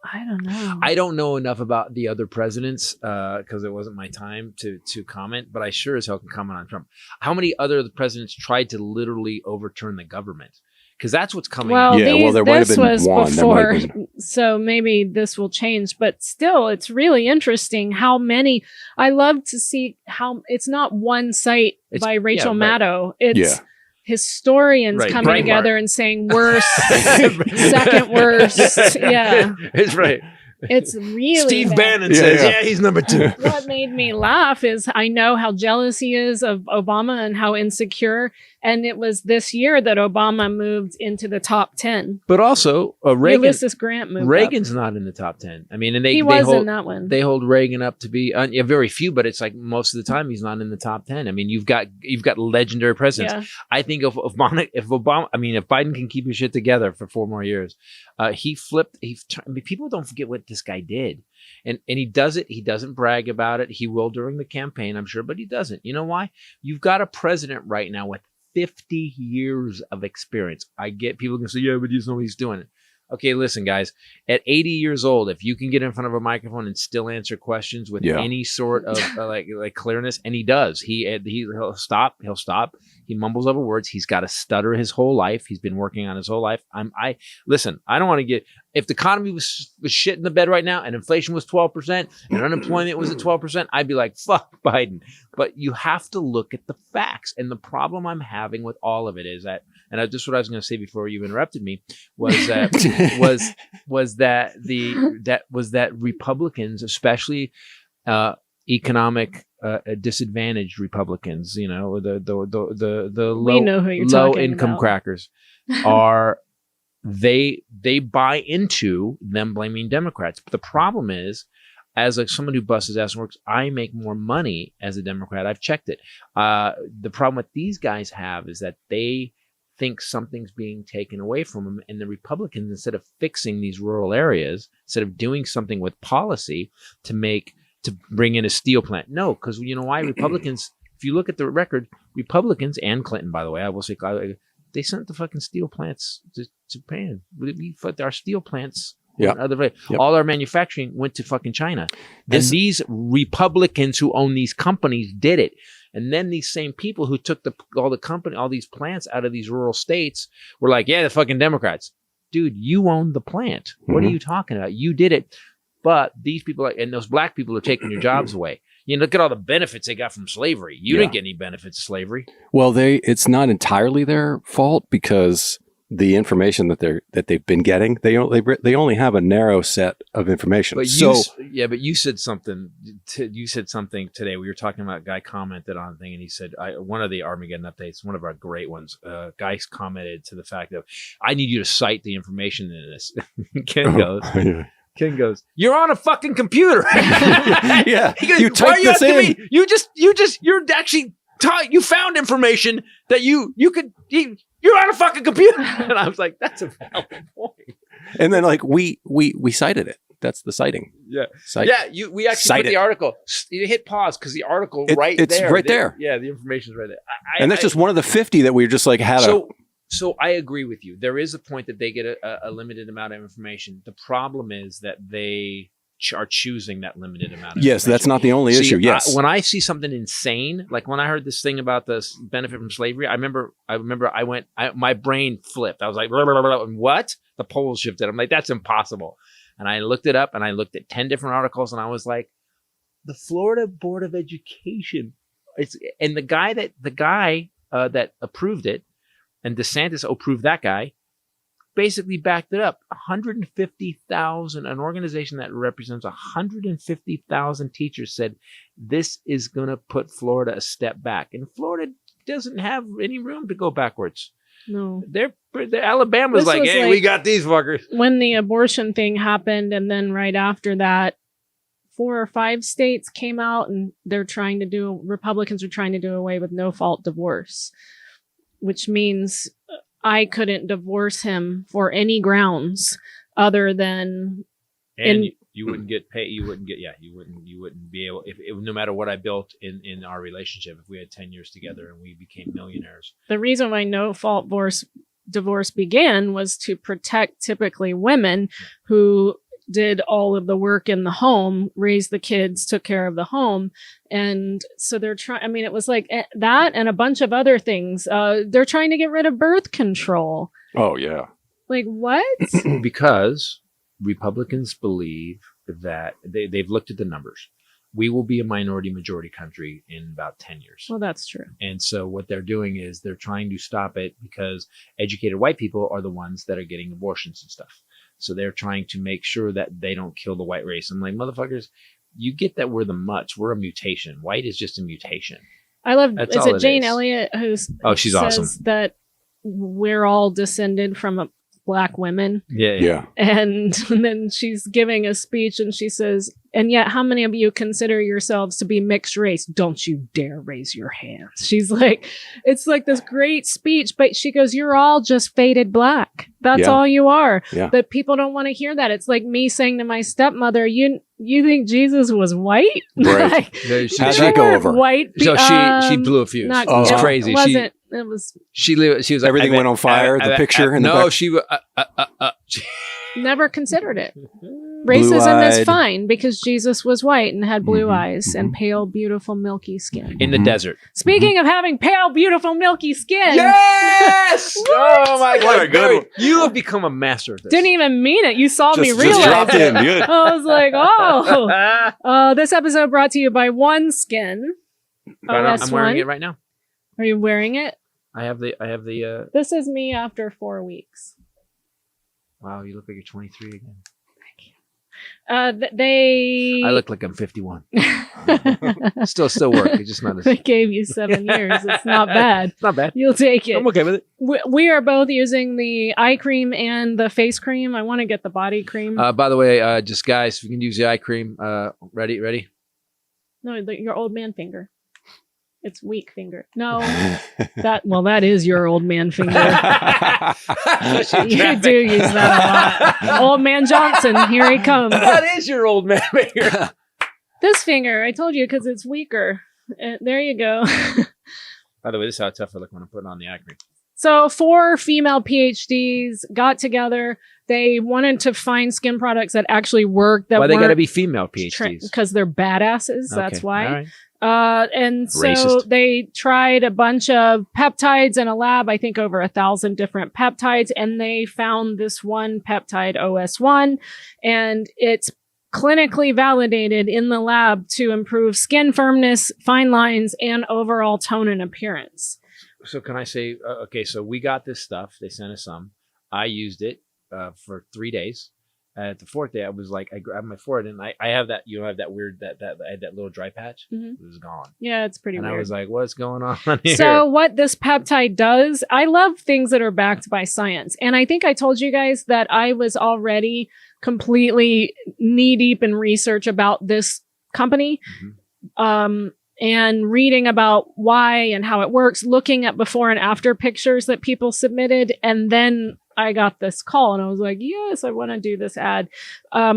I don't know. I don't know enough about the other presidents because it wasn't my time to comment, but I sure as hell can comment on Trump. How many other presidents tried to literally overturn the government? Because that's what's coming out. There might have been was one. Before, so maybe this will change. But still, it's really interesting how many. I love to see how it's not one site by Rachel Maddow. It's historians coming together and saying worst, second worst. Yeah, it's right. It's really Steve bad. Bannon says, he's number 2. What made me laugh is I know how jealous he is of Obama and how insecure. And it was this year that Obama moved into the top 10. But also, Reagan. Ulysses Grant moved Reagan's up. Not in the top 10. I mean, and he was in that one. They hold Reagan up to be very few, but it's like most of the time he's not in the top 10. I mean, you've got legendary presidents. Yeah. I think if Biden can keep his shit together for 4 more years, he flipped. People don't forget what this guy did. And he does it. He doesn't brag about it. He will during the campaign, I'm sure, but he doesn't. You know why? You've got a president right now with 50 years of experience. I get people can say, yeah, but you know he's doing it. Okay, listen, guys. At 80 years old, if you can get in front of a microphone and still answer questions with any sort of like clearness, and he does, he'll stop. He mumbles over words. He's got to stutter his whole life. He's been working on his whole life. Listen. I don't want to get. If the economy was shit in the bed right now, and inflation was 12%, and unemployment was at 12%, I'd be like, fuck Biden. But you have to look at the facts. And the problem I'm having with all of it is that, and just what I was going to say before you interrupted me, was that that Republicans, especially economic disadvantaged Republicans, you know, the low income crackers are. They buy into them blaming Democrats. But the problem is, as someone who busts his ass and works, I make more money as a Democrat. I've checked it. The problem with these guys have is that they think something's being taken away from them. And the Republicans, instead of fixing these rural areas, instead of doing something with policy to bring in a steel plant. No, because you know why? Republicans, if you look at the record, Republicans and Clinton, by the way, I will say, they sent the fucking steel plants to Japan. Our steel plants, all our manufacturing went to fucking China. And these Republicans who own these companies did it. And then these same people who took all these plants out of these rural states were like, yeah, the fucking Democrats. Dude, you owned the plant. What are you talking about? You did it. But these people, and those black people are taking your jobs away. You know, look at all the benefits they got from slavery. You didn't get any benefits of slavery. Well, it's not entirely their fault because the information that they've been getting, they only have a narrow set of information. But you said something. You said something today. We were talking about a guy commented on a thing, and he said one of the Armageddon updates, one of our great ones. Guys commented to the fact of, I need you to cite the information in this. Ken goes, you're on a fucking computer. Yeah. He goes, you typed this in. You're actually you found information that you're on a fucking computer. And I was like, that's a valid point. And then we cited it. That's the citing. Yeah. We actually put the article. You hit pause because the article it's right there. Yeah, the information's right there. And that's just one of the 50 that we just So I agree with you. There is a point that they get a limited amount of information. The problem is that they are choosing that limited amount of information. Yes, that's not the only issue. Yes. When I see something insane, like when I heard this thing about the benefit from slavery, I remember my brain flipped. I was like, blah, blah, blah, blah. What? The polls shifted. I'm like, that's impossible. And I looked it up and I looked at 10 different articles and I was like, the Florida Board of Education. And the guy that approved it, and DeSantis approved that guy, basically backed it up. 150,000, an organization that represents 150,000 teachers said this is going to put Florida a step back. And Florida doesn't have any room to go backwards. No. Alabama's like, hey, we got these fuckers. When the abortion thing happened, and then right after that, 4 or 5 states came out and Republicans are trying to do away with no-fault divorce, which means I couldn't divorce him for any grounds other than. And you wouldn't get paid. You wouldn't be able, if no matter what I built in our relationship, if we had 10 years together and we became millionaires. The reason why no-fault divorce began was to protect typically women who did all of the work in the home, raised the kids, took care of the home. And so they're trying, I mean, it was like that and a bunch of other things. They're trying to get rid of birth control. Oh, yeah. Like what? Because Republicans believe that they've looked at the numbers. We will be a minority majority country in about 10 years. Well, that's true. And so what they're doing is they're trying to stop it because educated white people are the ones that are getting abortions and stuff. So they're trying to make sure that they don't kill the white race. I'm like, motherfuckers, you get that we're the mutts. We're a mutation. White is just a mutation. I love, That's is all it Jane is. Elliott She's says awesome. that we're all descended from black women. Yeah. And then she's giving a speech and she says, and yet how many of you consider yourselves to be mixed race? Don't you dare raise your hands. She's like, it's like this great speech, but she goes, you're all just faded black. That's all you are. Yeah. But people don't want to hear that. It's like me saying to my stepmother, you think Jesus was white? Right. Like, How'd that go over? White. So she blew a fuse. Not, It was no, crazy. It wasn't. It was. She was like, Everything went on fire. The picture in the back. she Never considered it. Racism is Blue-eyed. fine because Jesus was white and had blue Mhm, eyes and pale, beautiful, milky skin. in the desert. Speaking of having pale, beautiful, milky skin, Yes! Oh my God! What a good one. You have become a master of this. didn't even mean it. You saw me Just realize dropped it. in. Good. I was like, this episode brought to you by One Skin. I'm wearing it right now. Are you wearing it? I have the. This is me after 4 weeks. Wow, you look like you're 23 again. They I look like I'm 51. Still work. It's just not as. they gave you 7 years. It's not bad. It's not bad. You'll take it. I'm okay with it. We are both using the eye cream and the face cream. I want to get the body cream. By the way, just guys, if you can use the eye cream. Ready? No, your old man finger. It's weak finger. No, that is your old man finger. You do use that a lot. Old man Johnson, here he comes. That is your old man finger. This finger, I told you, because it's weaker. There you go. By the way, this is how tough I look when I'm putting on the eye cream. So 4 female PhDs got together. They wanted to find skin products that actually work. That Why they got to be female PhDs? Because they're badasses. That's Okay, why. all right. And so Racist. they tried a bunch of peptides in a lab, I think over 1,000 different peptides, and they found this one peptide, OS1, and it's clinically validated in the lab to improve skin firmness, fine lines, and overall tone and appearance. So can I say, okay, so we got this stuff. They sent us some. I used it for 3 days. At the 4th day, I was like, I grabbed my forehead and I have that, have that weird, that I had that little dry patch. Mhm. It was gone. Yeah, it's pretty And weird. I was like, what's going on here? So what this peptide does, I love things that are backed by science. And I think I told you guys that I was already completely knee deep in research about this company. And reading about why and how it works, looking at before and after pictures that people submitted. And then I got this call and I was like, yes, I want to do this ad.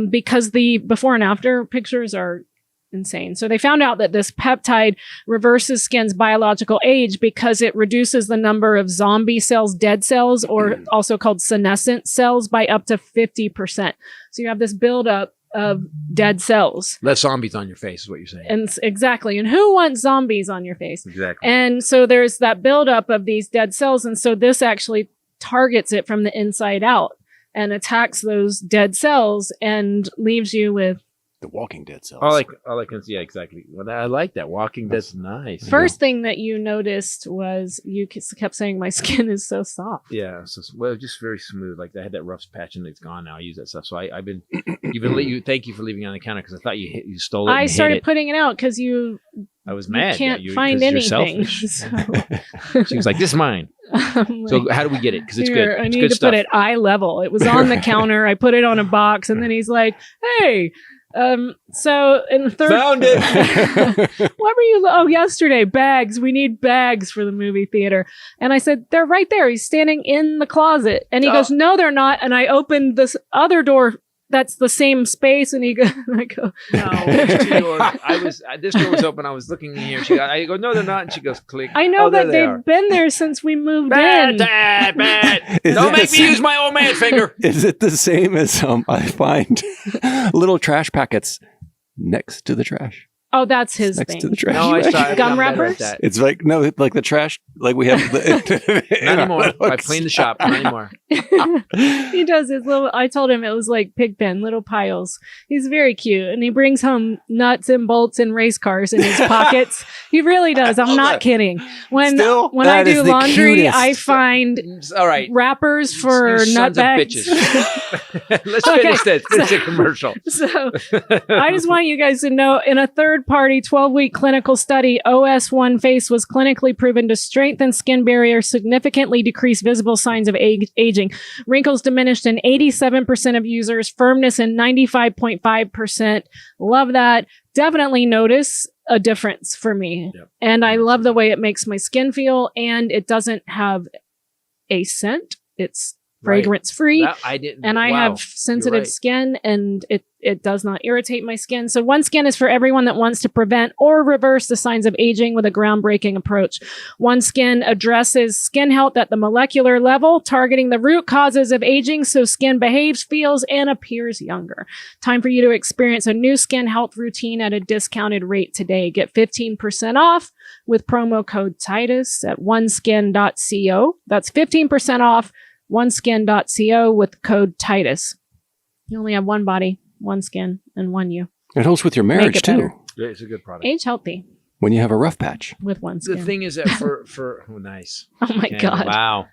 Because the before and after pictures are insane. So they found out that this peptide reverses skin's biological age because it reduces the number of zombie cells, dead cells, or also called senescent cells by up to 50%. So you have this buildup of dead cells. Less zombies on your face is what you're saying. And exactly. And who wants zombies on your face? Exactly. And so there's that buildup of these dead cells. And so this actually targets it from the inside out. and attacks those dead cells and leaves you with The Walking Dead cells. All I can see, yeah, exactly. Well, I like that. Walking Dead's nice. First thing that you noticed was you kept saying my skin is so soft. Yeah, so well, just very smooth. Like I had that rough patch and it's gone now. I use that stuff. So I've been. Thank you for leaving it on the counter because I thought you stole it. I and started hit it. putting it out because I was mad. Can't yeah, find 'cause you're anything. selfish. She was like, "This is mine." I'm So like, how do we get it? Because it's good. "Here, I It's need good to stuff. put it eye level. It was on the counter. I put it on a box, and then he's like, "Hey." So in the third, Found it. what were you? Oh, yesterday, bags. We need bags for the movie theater. And I said, they're right there. He's standing in the closet. And he goes, no, they're not. And I opened this other door. That's the same space. And he goes, I go, No, there's two doors. This door was open. I was looking in here. I go, no, they're not. And she goes, click. I know there that they are. they've been there since we moved Bad, in. bad. Is Don't it make the me same- use my old man finger. Is it the same as I find little trash packets next to the trash? Oh, that's his Next thing. to the trash. No, I tried. Gum I'm better at wrappers? that. It's like the trash. Like we have. Not anymore. I cleaned the shop. Not anymore. He does his little, I told him it was like Pigpen, little piles. He's very cute. And he brings home nuts and bolts and race cars in his pockets. He really does. I'm not kidding. When Still, I that is do the laundry, cutest. I find All right. wrappers for You nut sons of bags. bitches. Let's Okay, finish this. Finish the commercial. So I just want you guys to know, in a third-party 12-week clinical study, OS1 face was clinically proven to strengthen skin barrier, significantly decrease visible signs of aging. Wrinkles diminished in 87% of users, firmness in 95.5%. Love that. Definitely notice a difference for me. Yep. And I love the way it makes my skin feel, and it doesn't have a scent. It's fragrance free. I didn't. And I wow, have sensitive you're right. skin, and it does not irritate my skin. So One Skin is for everyone that wants to prevent or reverse the signs of aging with a groundbreaking approach. One Skin addresses skin health at the molecular level, targeting the root causes of aging so skin behaves, feels, and appears younger. Time for you to experience a new skin health routine at a discounted rate today. Get 15% off with promo code Titus at oneskin.co. That's 15% off oneskin.co with code Titus. You only have one body, one skin, and one you. It helps with your marriage it too. better. Yeah, it's a good product. Age healthy When you have a rough patch. with one skin. The thing is that for nice. Oh my Okay, God. Wow.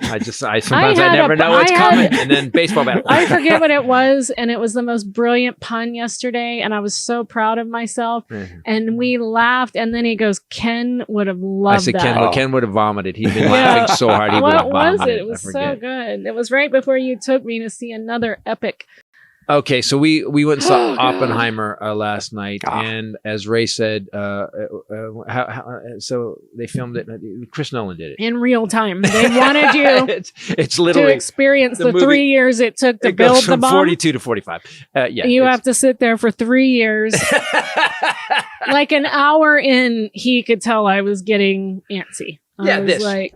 I sometimes I had never a- know what's I had- coming, and then baseball bat. I forget what it was, and it was the most brilliant pun yesterday, and I was so proud of myself. Mhm. And we laughed, and then he goes, Ken would have I loved said that. Ken would have vomited. He'd been Yeah. laughing so hard he would have What was vomited. it? It was I so forget. good. It was right before you took me to see another epic. Okay, so we went and saw Oppenheimer last night, Ah. and as Ray said, so they filmed it. Chris Nolan did it. In real time. They wanted you it's to literally experience the the movie- 3 years it took to it goes build the from bomb. 42 to 45. Yeah, You it's- have to sit there for 3 years. Like an hour in, he could tell I was getting antsy. Yeah, I was this. like,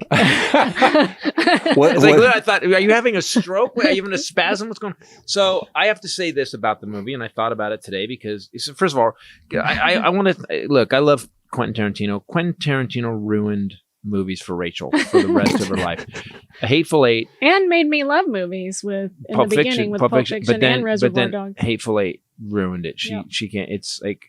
What, It's like, what- I thought, are you having a stroke? Are you having a spasm? What's going on? So I have to say this about the movie, and I thought about it today because, first of all, I want to look. I love Quentin Tarantino. Quentin Tarantino ruined movies for Rachel for the rest of her life. A Hateful Eight, and made me love movies with in Pulp the beginning Fiction, with Pulp Pulp Fiction, Fiction and Reservoir but then Dogs. Hateful Eight ruined it. Yeah. She can't. It's like.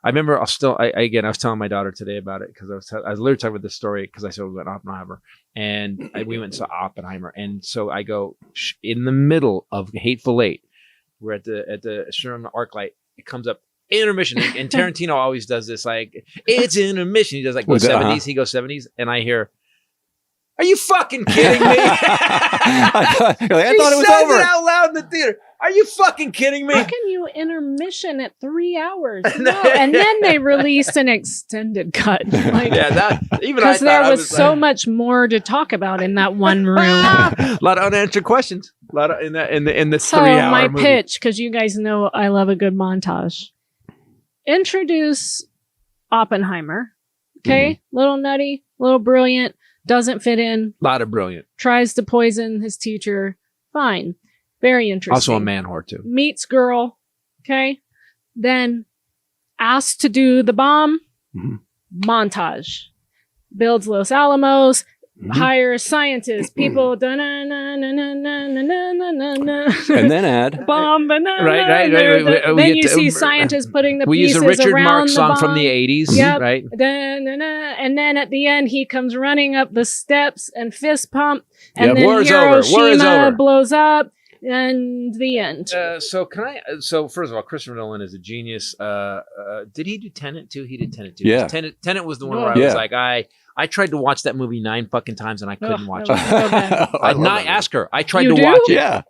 I remember I was telling my daughter today about it because I was literally talking about this story because I said we went to Oppenheimer and we went and saw Oppenheimer. And so I go in the middle of Hateful Eight. We're at the Sherman Arclight. It comes up intermission. And Tarantino always does this like, it's intermission. He does like Was it, 70s. He goes 70s. And I hear, are you fucking kidding me? I thought it was says over. it out loud in the theater. Are you fucking kidding me? How can you intermission at 3 hours? No. And then they released an extended cut. Like, Yeah, that even I because thought there I was so like, much more to talk about in that one room. a lot of unanswered questions. A lot of in the So 3 hour my movie. pitch, because you guys know I love a good montage. Introduce Oppenheimer. Okay, little nutty, little brilliant, doesn't fit in, A lot of brilliant. tries to poison his teacher. Fine, very interesting. Also a man whore too. Meets girl. Okay, then asked to do the bomb. Mhm. Montage. Builds Los Alamos. hire scientists, people, and then add bomb banana. Right. Then you see scientists putting the we pieces use a Richard around Marx the song bomb. from the 80s, Yep. right? And then at the end, he comes running up the steps and fist pump, and Yep. then War is over. War is Hiroshima over. blows up, and the end. So first of all, Christopher Nolan is a genius. Did he do Tenet too? He did Tenet too. Yeah. Tenet was the one where I Yeah. was like, I tried to watch that movie 9 fucking times and I couldn't watch it. So bad. Ask her. I tried You to do? watch it. Yeah.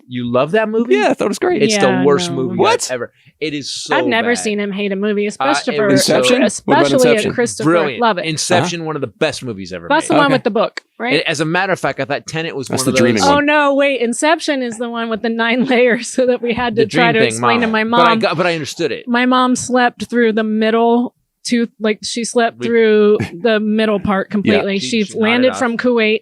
You love that movie? Yeah, I thought it was great. It's Yeah, the worst no. movie What? ever. It is so I've never bad. seen him hate a movie, especially it for was so- Inception? What about especially Inception? at Christopher. Brilliant. Love it. Inception, one of the best movies ever That's made. the one Okay. with the book, right? As a matter of fact, I thought Tenet was That's one of the dreaming those. one. Oh no, wait! Inception is the one with the 9 layers, so that we had to The try dream to thing, explain to my Mom. mom. But I understood it. My mom slept through the middle she slept through the middle part completely. Yeah, she she nodded landed off. from Kuwait,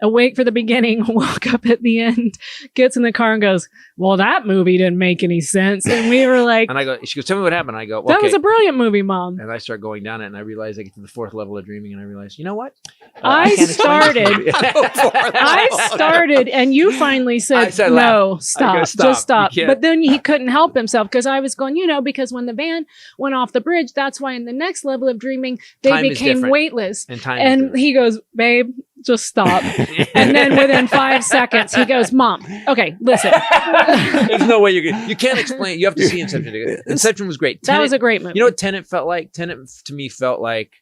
awake for the beginning, woke up at the end, gets in the car and goes, "Well, that movie didn't make any sense." And we were like, And I go, she goes, tell me what happened. I go, "That okay. was a brilliant movie, Mom." And I start going down it, and I realize I get to the 4th level of dreaming, and I realize, you know what? I can't explain this movie. I started, and you finally I said, said, "No, laugh. I stop, go, just stop." You can't. But then he couldn't help himself because I was going, because when the van went off the bridge, that's why in the next level of dreaming they Time is became different. weightless. And time And he goes, "Babe, just stop." And then within 5 seconds, he goes, "Mom, okay, listen." There's no way you can't explain. You have to see Inception. Inception was great. That was a great movie. You know what Tenet felt like? Tenet to me felt like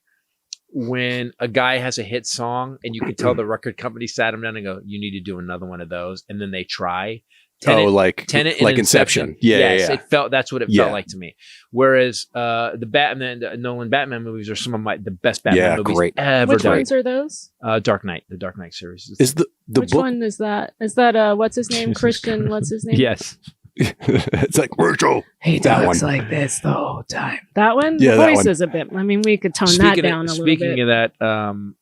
when a guy has a hit song and you can tell the record company sat him down and go, "You need to do another one of those," and then they try. like Tenet and Inception. Yes, Yeah. it felt that's what it Yeah. felt like to me. Whereas the Nolan Batman movies are some of the best Batman movies great. ever Which done. ones are those? Dark Knight, the Dark Knight series. Is the Which book? one is that? Is that what's his name? Christian? What's his name? Yes. It's like Rachel. He That talks one. like this the whole time. That one? Yeah, The that voice one. is a bit. I mean, we could tone that down a little bit. Speaking of that,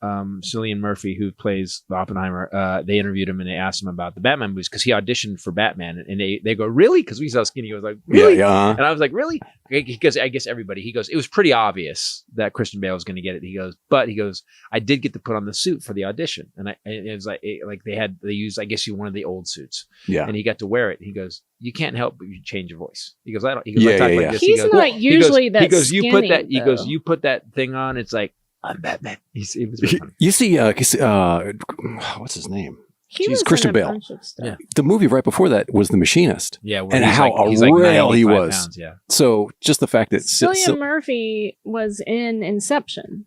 Cillian Murphy, who plays Oppenheimer, they interviewed him and they asked him about the Batman movies because he auditioned for Batman, and they go, "Really?" Because we saw skinny. He was like, "Really?" Yeah. And I was like, "Really?" Because I guess everybody. He goes, "It was pretty obvious that Christian Bale was going to get it." He goes, "I did get to put on the suit for the audition, and it was like they used, I guess, one of the old suits, Yeah. and he got to wear it." He goes, "You can't help but you change your voice." He goes, "I don't." He Yeah, I talk yeah, like yeah. this." He's he goes, not usually that He goes, "You put that." skinny, He goes, though. "You put that thing on." It's like, I'm Batman. It was really funny. You see, what's his name? He Jeez, was Christian in a Bale. bunch of stuff. Yeah. The movie right before that was The Machinist. Yeah, where And he's how he's like real he 95 was. pounds, yeah. So just the fact that Cillian Murphy was in Inception. I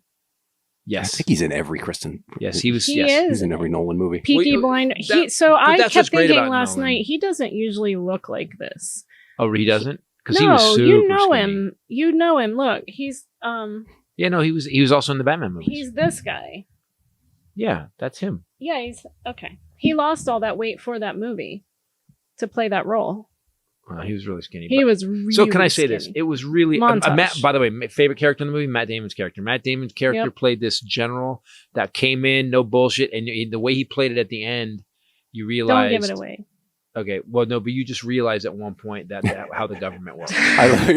Yes, think he's in every Kristen. yes, he was. He yes. is. He's in every Nolan movie. Peaky Well, Blind. that- So but I that's kept what's great thinking about last Nolan. night, he doesn't usually look like this. Oh, he doesn't. Because he No, was super you know skinny. him. You know him. Look, he's Yeah, no, he was also in the Batman movies. he's this guy. Yeah, that's him. Yeah, he's okay. He lost all that weight for that movie to play that role. He was really skinny. He but- was really So can I say this? skinny. It was really Montage. Matt. By the way, my favorite character in the movie, Matt Damon's character. Matt Damon's character Yep. played this general that came in, no bullshit, and the way he played it at the end, you Don't realized. give it away. Okay, well, no, but you just realized at one point that how the government works.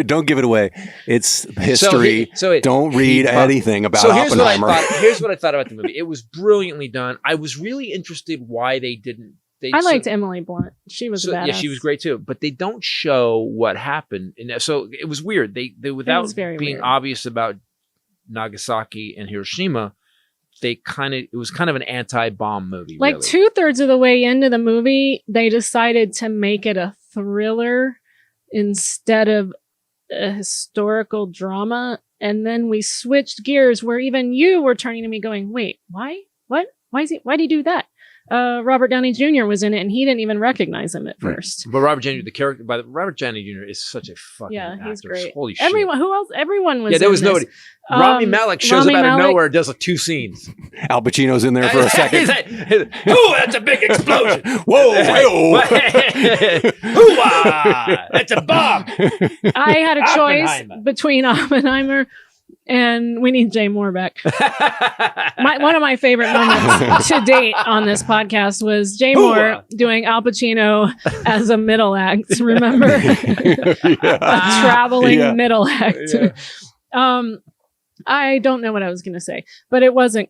Don't give it away. It's history. Don't read anything about Oppenheimer. Here's what I thought about the movie. It was brilliantly done. I was really interested why they didn't. I liked Emily Blunt. She was badass. Yeah, she was great too. But they don't show what happened, and so it was weird. They without very being weird. obvious about Nagasaki and Hiroshima, it was kind of an anti-bomb movie. Like really. 2/3 of the way into the movie, they decided to make it a thriller instead of a historical drama. And then we switched gears where even you were turning to me going, wait, why? What? Why'd he do that? Robert Downey Jr. was in it and he didn't even recognize him at first. But Robert Downey Jr. is such a fucking Yeah, actor. he's great. Holy shit. Everyone, who else? Everyone was Yeah, there in was this. nobody. Rami Malek shows Rami up out of Malek- nowhere, does like 2 scenes. Al Pacino's in there for a second. He's like, "Ooh, that's a big explosion! Whoa, whoa. Hoo-ah! That's a bomb!" I had a choice Oppenheimer. between Oppenheimer and we need Jay Moore back. One of my favorite moments to date on this podcast was Jay Moore doing Al Pacino as a middle act. Remember? A traveling Yeah. middle act. Yeah. I don't know what I was going to say, but it wasn't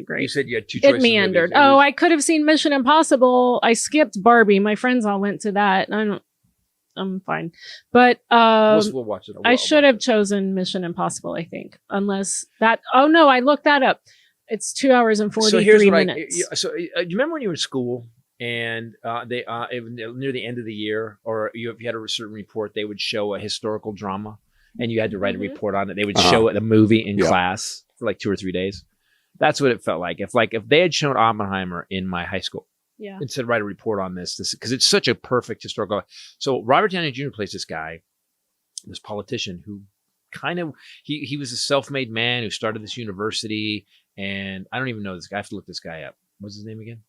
great. You said you had two choices. It meandered. I could have seen Mission Impossible. I skipped Barbie. My friends all went to that. I'm fine. But we'll watch it. I should have chosen Mission Impossible, I think. Unless that... Oh, no, I looked that up. It's 2 hours and 43 minutes. Do you remember when you were in school and near the end of the year, or if you had a certain report, they would show a historical drama and you had to write a report on it. They would show it, a movie in class for like 2 or 3 days. That's what it felt like. If they had shown Oppenheimer in my high school, and said, write a report on this, because it's such a perfect historical. So Robert Downey Jr. plays this guy, this politician who kind of, he was a self-made man who started this university, and I don't even know this guy. I have to look this guy up. What's his name again?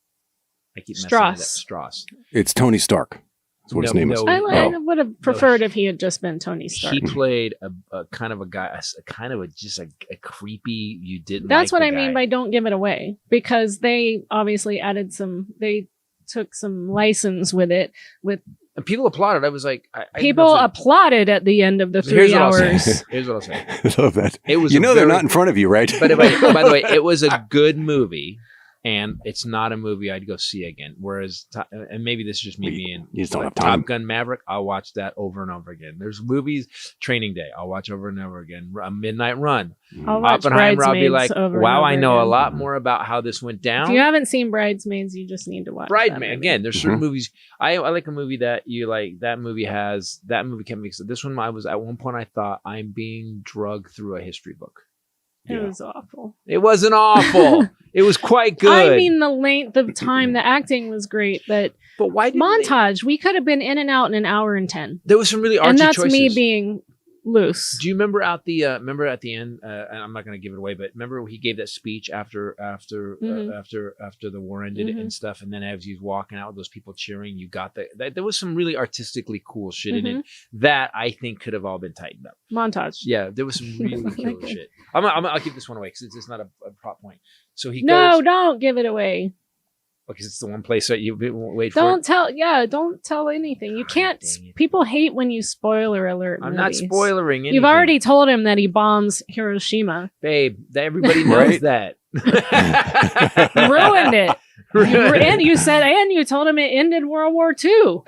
I keep messing it up. Strauss. It's Tony Stark. That's what his name is. I would have preferred if he had just been Tony Stark. He played a kind of a guy, just a creepy, you didn't That's like what I guy. mean by don't give it away, because they obviously they took some license with it. And people applauded. I was like... people applauded at the end of the 3 hours. Here's what I'll say. I love that. It was they're not in front of you, right? But by the way, it was a good movie. And it's not a movie I'd go see again. Whereas, and maybe this is just me being you just don't have time. Top Gun Maverick, I'll watch that over and over again. There's movies, Training Day, I'll watch over and over again. A Midnight Run. I'll watch Oppenheimer, I'll be like, wow, I know again. a lot more about how this went down. If you haven't seen Bridesmaids, you just need to watch Bridesmaids. Again, there's certain movies. I like a movie that you like. That movie can be. This one, at one point I thought I'm being drugged through a history book. It was awful. It wasn't awful. It was quite good. I mean, the length of time, the acting was great, but why did montage? We could have been in and out in an hour and 10. There was some really artsy and that's choices. me being loose. Do you remember at the end? And I'm not going to give it away, but remember he gave that speech after the war ended and stuff, and then as he's walking out with those people cheering, you got that. There was some really artistically cool shit in it that I think could have all been tightened up. Montage. Yeah, there was some really killer shit. I'll give this one away because it's not a prop point. So he goes, don't give it away. Because it's the one place that you wait for. Don't tell anything. You can't. People hate when you spoiler alert. I'm not spoilering anything. You've already told him that he bombs Hiroshima. Babe, everybody knows that. Ruined it. And you told him it ended World War II.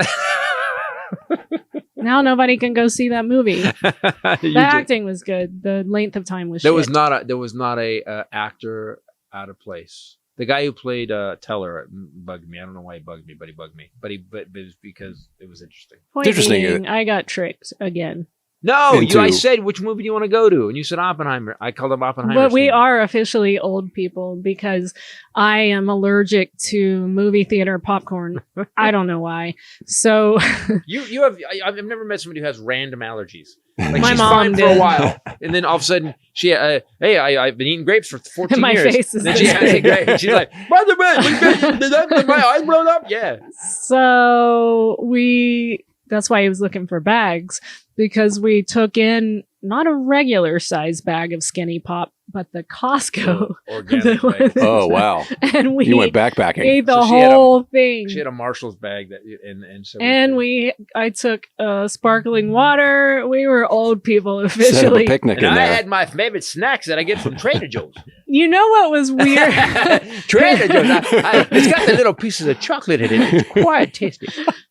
Now nobody can go see that movie. The acting was good. The length of time was. There was not a actor out of place. The guy who played Teller bugged me. I don't know why he bugged me, but he bugged me. But it was because it was interesting. Being, I got tricked again. No, I said, which movie do you want to go to? And you said Oppenheimer. I called him Oppenheimer. But we are officially old people because I am allergic to movie theater popcorn. I don't know why. So you have. I've never met somebody who has random allergies. Like my she's mom fine did. for a while, and then all of a sudden she, hey, I've been eating grapes for 14 my years. face is then she has a grape. She's like, by the way, my eyes blown up. Yeah. So that's why he was looking for bags, because we took in not a regular size bag of Skinny Pop, but the Costco organic bag. Oh wow! And you went backpacking. Ate the whole thing. She had a Marshall's bag I took sparkling water. We were old people Set up a officially. picnic and in I there. had my favorite snacks that I get from Trader Joe's. You know what was weird? Trader Joe's. It's got the little pieces of chocolate in it. It's quite tasty.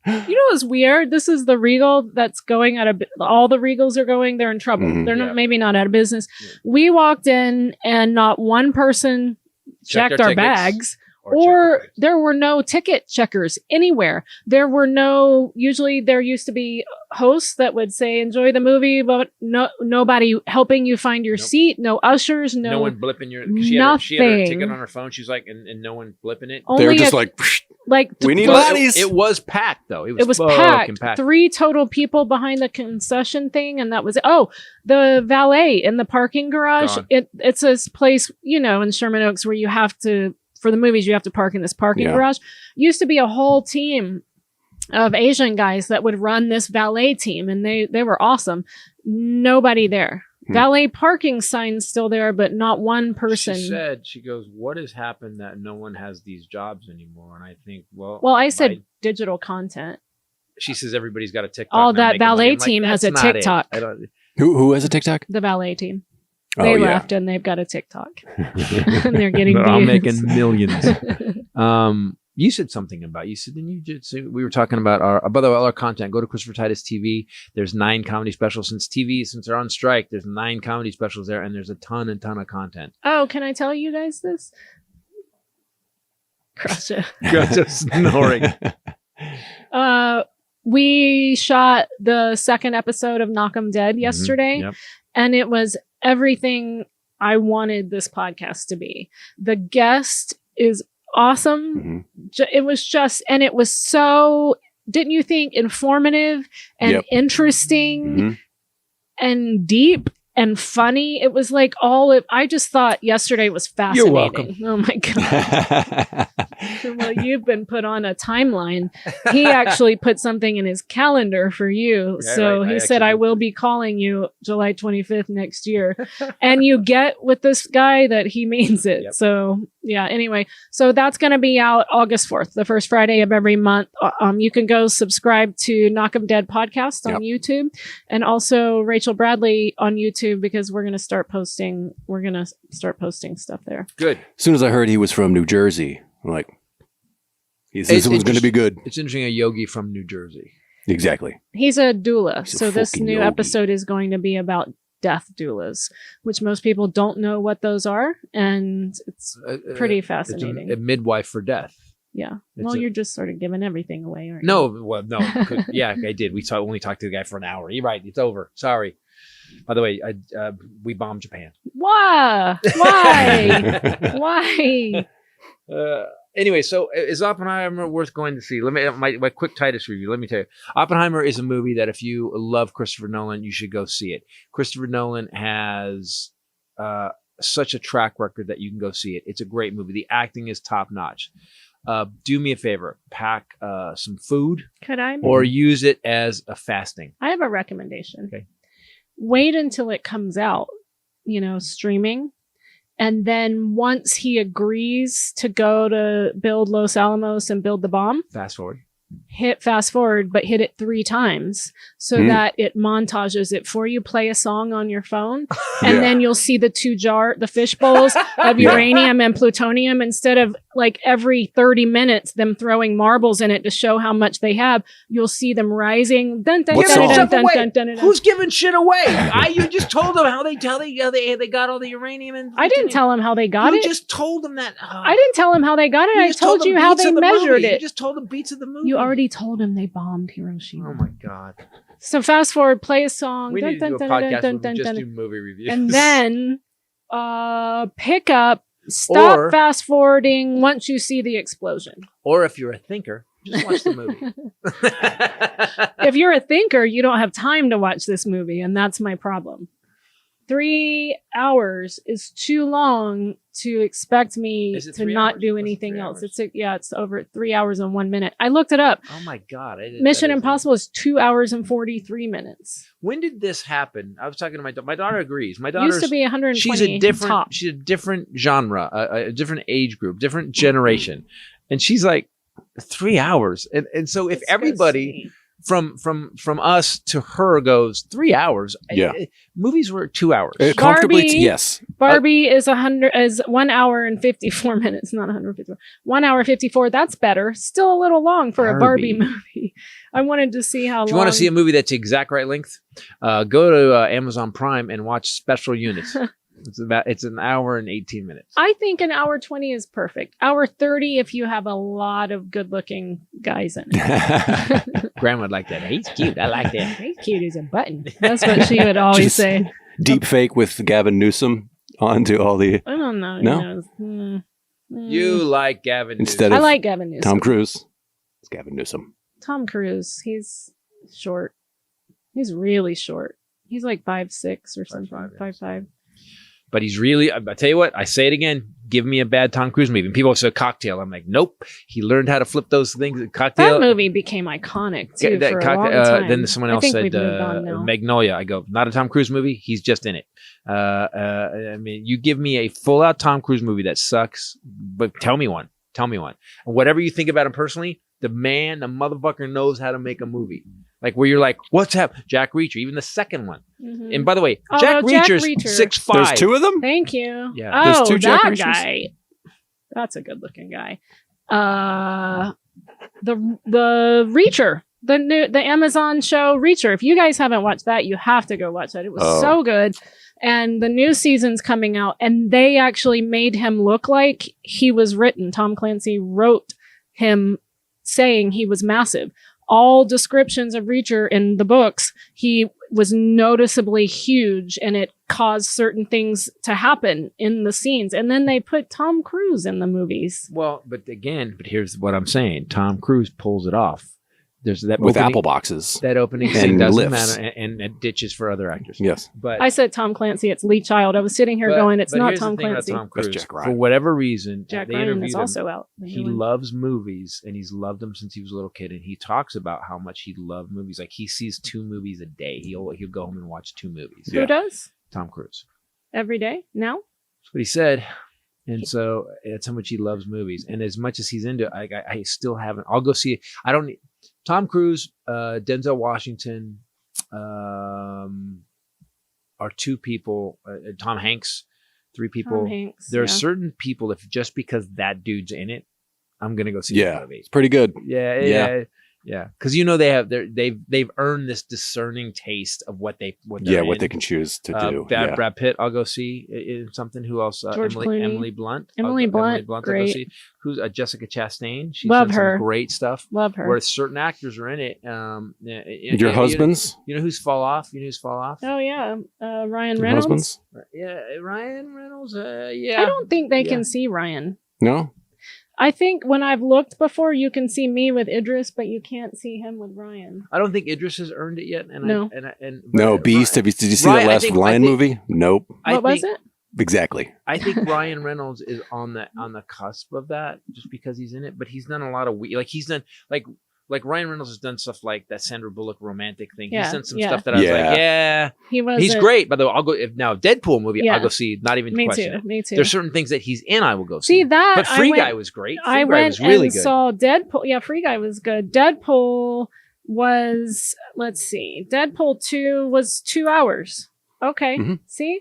You know what's weird? This is the Regal that's going out of. All the Regals are going. They're in trouble. They're maybe not out of business. Yeah. We walked in and not one person checked our bags. Or there were no ticket checkers anywhere. Usually there used to be hosts that would say, enjoy the movie, but nobody helping you find your seat, no ushers, no one blipping your, she had her ticket on her phone. She's like, and no one blipping it. They were just we need bodies. It was packed though. It was packed. 3 total people behind the concession thing. And that was it. Oh, the valet in the parking garage. It's a place, in Sherman Oaks where you have to, for the movies, you have to park in this parking garage. Used to be a whole team of Asian guys that would run this valet team, and they were awesome. Nobody there. Valet parking signs still there, but not one person. She goes, what has happened that no one has these jobs anymore? And I think, well, I said digital content. She says everybody's got a TikTok. That valet team has a TikTok. Who has a TikTok? The valet team. They Oh, yeah. left and they've got a TikTok. And they're getting They're all views. making millions. You said something about, didn't you just say, we were talking about by the way, all our content. Go to Christopher Titus TV. There's 9 comedy specials since they're on strike. There's 9 comedy specials there, and there's a ton of content. Oh, can I tell you guys this? Gotcha. Gotcha. Snoring. We shot the second episode of Knock 'em Dead yesterday, Yep. and it was everything I wanted this podcast to be. The guest is awesome. It was just, and it was so, didn't you think, informative and Yep. interesting and deep and funny? It was like I just thought yesterday was fascinating. You're welcome. Oh my God. Well, you've been put on a timeline. He actually put something in his calendar for you. Yeah, So right. he I said, I will be calling you July 25th next year. And you get with this guy that he means it. Yep. So yeah, anyway. So that's going to be out August 4th, the first Friday of every month. You can go subscribe to Knock 'em Dead podcast on YouTube, and also Rachel Bradley on YouTube, because we're going to start posting stuff there. Good. As soon as I heard he was from New Jersey, I'm like, this one's going to be good. It's interesting, a yogi from New Jersey. Exactly. He's a doula. He's a So this fucking new yogi. episode is going to be about death doulas, which most people don't know what those are. And it's pretty fascinating. It's a midwife for death. Yeah. It's Well, a- you're just sort of giving everything away, aren't you? No. Yeah, I did. We only talked to the guy for an hour. You're right. It's over. Sorry. By the way, we bombed Japan. Why? Why? Anyway, so is Oppenheimer worth going to see? Let me my quick Titus review. Let me tell you, Oppenheimer is a movie that if you love Christopher Nolan, you should go see it. Christopher Nolan has such a track record that you can go see it. It's a great movie. The acting is top notch. Do me a favor, pack some food, Could I? or use it as a fasting. I have a recommendation. Okay. Wait until it comes out, streaming. And then once he agrees to go to build Los Alamos and build the bomb, Fast forward. hit fast forward, but hit it 3 times so that it montages it for you. Play a song on your phone, and then you'll see the fish bowls of uranium and plutonium, instead of like every 30 minutes them throwing marbles in it to show how much they have. You'll see them rising. Dun, dun, What dun, song? dun, Stuff dun, away. dun, dun, dun, dun. Who's giving shit away? You just told them how they got all the uranium and I didn't tell him how they got you it. just told them that. I didn't tell him how they got it. I just told told you them how beats they of the measured movie. it. You just told them beats of the movie. You already told him they bombed Hiroshima. Oh my god. So fast forward, play a song. We dun, need to do a dun, podcast dun, where dun, we just dun, do dun. movie reviews. And then pick up, stop Or- fast forwarding once you see the explosion. or if you're a thinker, just watch the movie. If you're a thinker, you don't have time to watch this movie, and that's my problem. 3 hours is too long to expect me Is it to 3 not hours? do What's anything 3 else. hours? It's over 3 hours and 1 minute. I looked it up. Oh my god. Mission Impossible is 2 hours and 43 minutes. When did this happen? I was talking to my daughter agrees. My daughter Used to be 120 she's a different top. she's a different genre, a different age group, different generation. And she's like 3 hours. And so if Let's go everybody see. from us to her goes 3 hours. Yeah. Movies were 2 hours. Comfortably, Barbie- yes. Barbie is 1 hour and 54 minutes, not 154. 1 hour 54. That's better. Still a little long for a Barbie Barbie. movie. I wanted to see how If long. you want to see a movie that's the exact right length, go to Amazon Prime and watch Special Units. It's an hour and 18 minutes. I think an hour 20 is perfect. Hour 30 if you have a lot of good-looking guys in it. Grandma would like that. He's cute. I like that. He's cute as a button. That's what she would always Just- say. Deep fake with Gavin Newsom onto all the I don't know. No? You like Gavin Instead Newsom. I of like Gavin Newsom. Tom Cruise. It's Gavin Newsom. Tom Cruise. He's short. He's really short. He's like 5'6" or something. 5'5", 5'5". But he's really, I tell you what, I say it again, give me a bad Tom Cruise movie. And people say Cocktail. I'm like, nope. He learned how to flip those things. Cocktail. That movie became iconic too Yeah, that for a Cocktail- long time. Then someone else I think said we've moved on now. Magnolia. I go, not a Tom Cruise movie. He's just in it. I mean, you give me a full out Tom Cruise movie that sucks, but tell me one. Tell me one. And whatever you think about him personally, the motherfucker knows how to make a movie. Like where you're like, what's happening? Jack Reacher, even the second one. Mhm. And by the way, Although Jack Reacher's Reacher- 6'5". There's two of them? Thank you. Yeah. There's Oh, two Jack that Reachers? guy. That's a good looking guy. The Reacher, the Amazon show Reacher. If you guys haven't watched that, you have to go watch that. It was so good. And the new season's coming out, and they actually made him look like he was written. Tom Clancy wrote him saying he was massive. All descriptions of Reacher in the books, he was noticeably huge, and it caused certain things to happen in the scenes. And then they put Tom Cruise in the movies. Well, but here's what I'm saying. Tom Cruise pulls it off. There's that With opening, apple boxes. That opening And scene doesn't lifts. matter, and it ditches for other actors. Yes. But I said Tom Clancy, it's Lee Child. I was sitting here going, it's not here's the Tom thing about Clancy. Tom Cruise. That's Jack Ryan. For whatever reason, Jack they Ryan interviewed is him. also out. He loves movies, and he's loved them since he was a little kid. And he talks about how much he loved movies. Like he sees 2 movies a day. He'll go home and watch 2 movies. Who does? Tom Cruise. Every day? Now? That's what he said. And so that's how much he loves movies. And as much as he's into it, I still haven't. I'll go see it. I don't need Tom Cruise, Denzel Washington are 2 people. Tom Hanks, 3 people. Tom Hanks, There are yeah. certain people, if just because that dude's in it, I'm gonna go see the Yeah. movie. It's pretty good. Yeah. Because they've earned this discerning taste of what they're What in. they can choose to do. Brad Pitt, I'll go see in something. Who else? George Clooney. Emily Blunt. Emily Blunt, I'll go great. see. Who's Jessica Chastain? She's Love done some her. great stuff. Love her. Where certain actors are in it. Your husbands? You know who's fall off? Oh, yeah. Ryan Your Reynolds. husbands? Yeah, Ryan Reynolds. Yeah. I don't think they Yeah. can see Ryan. No? I think when I've looked before, you can see me with Idris, but you can't see him with Ryan. I don't think Idris has earned it yet. And No. No, Beast. Did you see Ryan, the I last think- Lion movie? Nope. What was it? Exactly. I think Ryan Reynolds is on the cusp of that just because he's in it, but he's done a lot of he's done like Ryan Reynolds has done stuff like that Sandra Bullock romantic thing. Yeah, He's done some yeah. stuff that I was like, yeah, He was. he's great. By the way, I'll go if now Deadpool movie. Yeah. I'll go see. Not even Me question. too. Me too. There's certain things that he's in. I will go see. See that? But Free Guy was great. Free I Guy went was really and good. saw Deadpool. Yeah, Free Guy was good. Deadpool was. Let's see. Deadpool 2 was 2 hours. Okay. Mhm. See,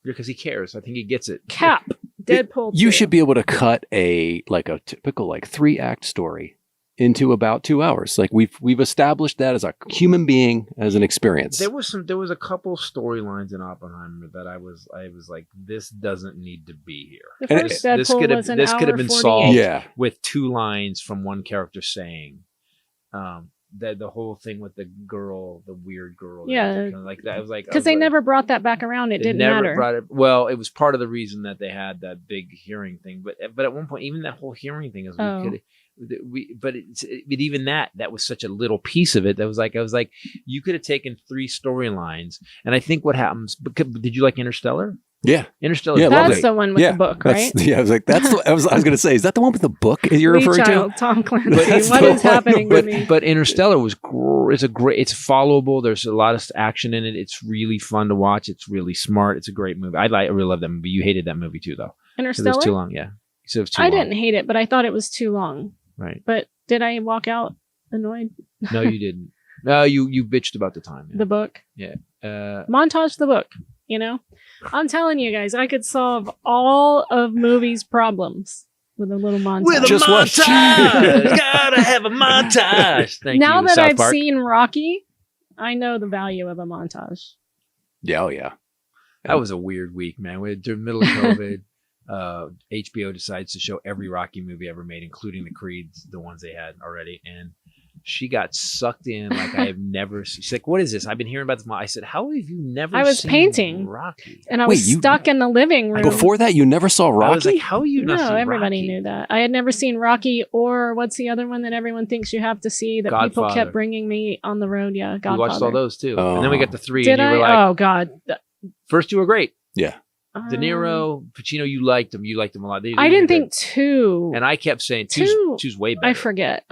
because he cares. I think he gets it. Cap. Deadpool. You 2. should be able to cut a typical 3-act story into about 2 hours. Like we've established that as a human being, as an experience. There was a couple storylines in Oppenheimer that I was like, this doesn't need to be here. The first Deadpool was an this could have hour been 48. solved Yeah. with 2 lines from one character saying. The whole thing with the girl, the weird girl, Yeah. like that. I was like, Because they never brought that back around. It didn't matter. Well, it was part of the reason that they had that big hearing thing. But at one point, even that whole hearing thing is even that was such a little piece of it. That was like I was like, you could have taken 3 storylines, and I think what happens. Did you like Interstellar? Yeah. Interstellar. Yeah, That's lovely. the one with the book, right? Yeah, I was like, that's. I was going to say, is that the one with the book you're Lee referring Child, to? Tom Clancy. that's What the is one. happening to me? But Interstellar was it's followable. There's a lot of action in it. It's really fun to watch. It's really smart. It's a great movie. I really love that movie. You hated that movie too, though. 'Cause it Interstellar? was too long. Yeah, so it was too I long. didn't hate it, but I thought it was too long. Right? But did I walk out annoyed? No, you didn't. No, you bitched about the time. Yeah. The book. Yeah. Montage the book, you know? I'm telling you guys, I could solve all of movies' problems with a little montage. With a Just watch. montage. Gotta have a montage. Thank now you, that South I've Park. seen Rocky, I know the value of a montage. Yeah, oh yeah. That was a weird week, man. During the middle of COVID, HBO decides to show every Rocky movie ever made, including the Creeds, the ones they had already. And she got sucked in like I have never seen. She's like, what is this? I've been hearing about this. I said, how have you never I was seen painting. Rocky? And I Wait, was you- stuck in the living room. Before that, you never saw Rocky? I was like, how are you not No, seen everybody Rocky? knew that. I had never seen Rocky or what's the other one that everyone thinks you have to see that people Godfather. kept bringing me on the road? Yeah, Godfather. We watched all those too. Oh. And then we got to 3 Did and you I? were like, Oh, God. first 2 were great. Yeah. De Niro, Pacino, you liked them. You liked them a lot. I didn't think 2. And I kept saying Two- two's way better. I forget.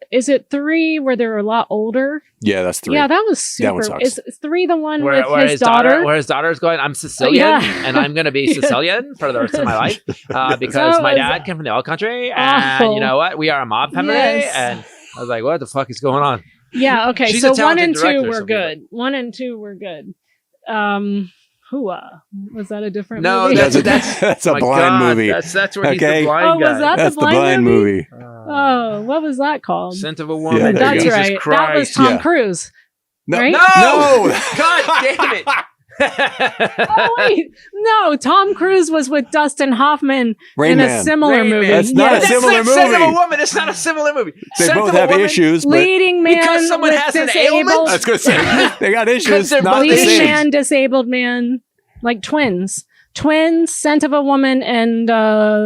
Is it 3 where they're a lot older? Yeah, that's 3. Yeah, that was super. That one sucks. Is 3 the one Where with his daughter? Where his daughter's going, I'm Sicilian, Yeah. and I'm going to be Sicilian for the rest of my life because That my was dad came from the oil country, and awful. you know what? We are a mob family, Yes. and I was like, what the fuck is going on? Yeah, okay. She's So a 1 talented and 2 director, were so people- good. 1 and 2 were good. Hooah. Was that a different No, movie? that's a my blind God, movie. That's where he's Okay. the blind Oh, guy. was that That's the blind movie. Oh, what was that called? Scent of a Woman. Yeah, there That's you go. Jesus right. Christ. That was Tom Yeah. Cruise. No, Right? No! No! God damn it! Oh, wait. No, Tom Cruise was with Dustin Hoffman Rain in Man. a similar Rain movie. Man. That's not a Yes. similar That's Scent of a movie. Woman. It's not a similar movie. They Scent both of a have Woman, issues, but Leading man Because someone with has an disabled. ailment? I was going to say they got issues. they're Not both the Leading same. man, disabled man, like twins. Twins, Scent of a Woman, and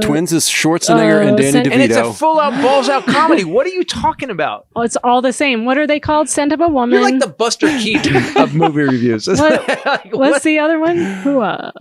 Twins is Schwarzenegger and Danny Scent- And it's a DeVito. full-out, balls-out comedy. What are you talking about? Oh, it's all the same. What are they called? Scent of a Woman. You're like the Buster Keaton of movie reviews. What- Like, What's the other one? Hooah.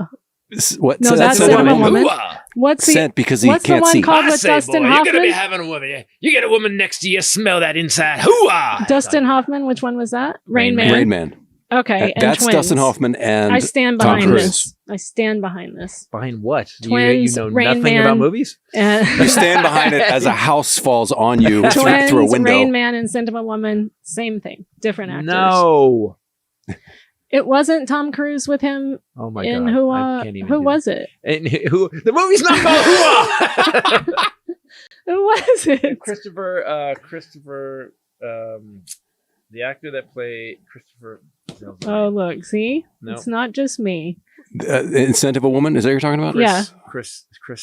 What? No, so that's Scent Scent of a Woman. Hooah. What's the Scent because he what's the can't one see. called I with say, Dustin boy, you're Hoffman? gonna be having a woman. You get a woman next to you, smell that inside. Hooah! Dustin Hoffman. Which one was that? Rain Rain Man. Man. Rain Man. Okay, and That's twins. Dustin Hoffman and I stand Tom behind Cruise. this. I stand behind this. Behind what? Twins, you know Rain nothing Man. about movies? And You stand behind it as a house falls on you through a Twins, window. Rain Man, and Scent of a Woman. Same thing. Different actors. No. It wasn't Tom Cruise with him Oh my in god. who? I can't even Who do was it? that. And who? The movie's not called Hooah. Who was it? Christopher, the actor that played Christopher. Oh, look, see? No. It's not just me. Scent of a Woman, is that what you're talking about? Yeah. Chris, what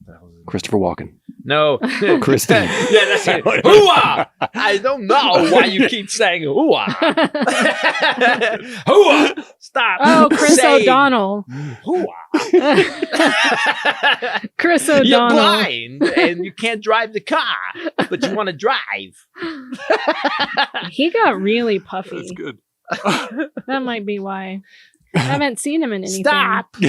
the hell is it? Christopher Walken. No. Kristen. Yeah, that's it. Hooah! I don't know why you keep saying hooah. Hooah! Stop. Oh, Chris saying O'Donnell. Hooah. Chris You're O'Donnell. blind and you can't drive the car, but you want to drive. He got really puffy. That's good. That might be why. I haven't seen him in anything. Stop with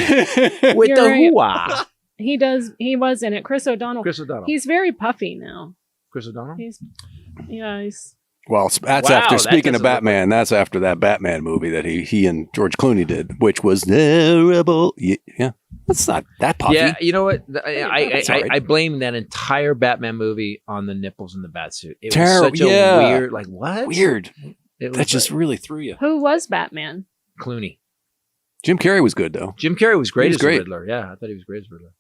You're the right. hooah. He does. He was in it. Chris O'Donnell. Chris O'Donnell. He's very puffy now. Chris O'Donnell? He's Well, that's Wow, after that speaking of doesn't look Batman. That's after that Batman movie that he and George Clooney did, which was terrible. Yeah, that's not that puffy. Yeah, you know what? It's all right. I blame that entire Batman movie on the nipples in the batsuit. It Terrible, was such a yeah. weird, like what? Weird. It was That just like really threw you. who was Batman? Clooney. Jim Carrey was good though, Jim Carrey was great He was as great. the Riddler. Yeah, I thought he was great as Riddler.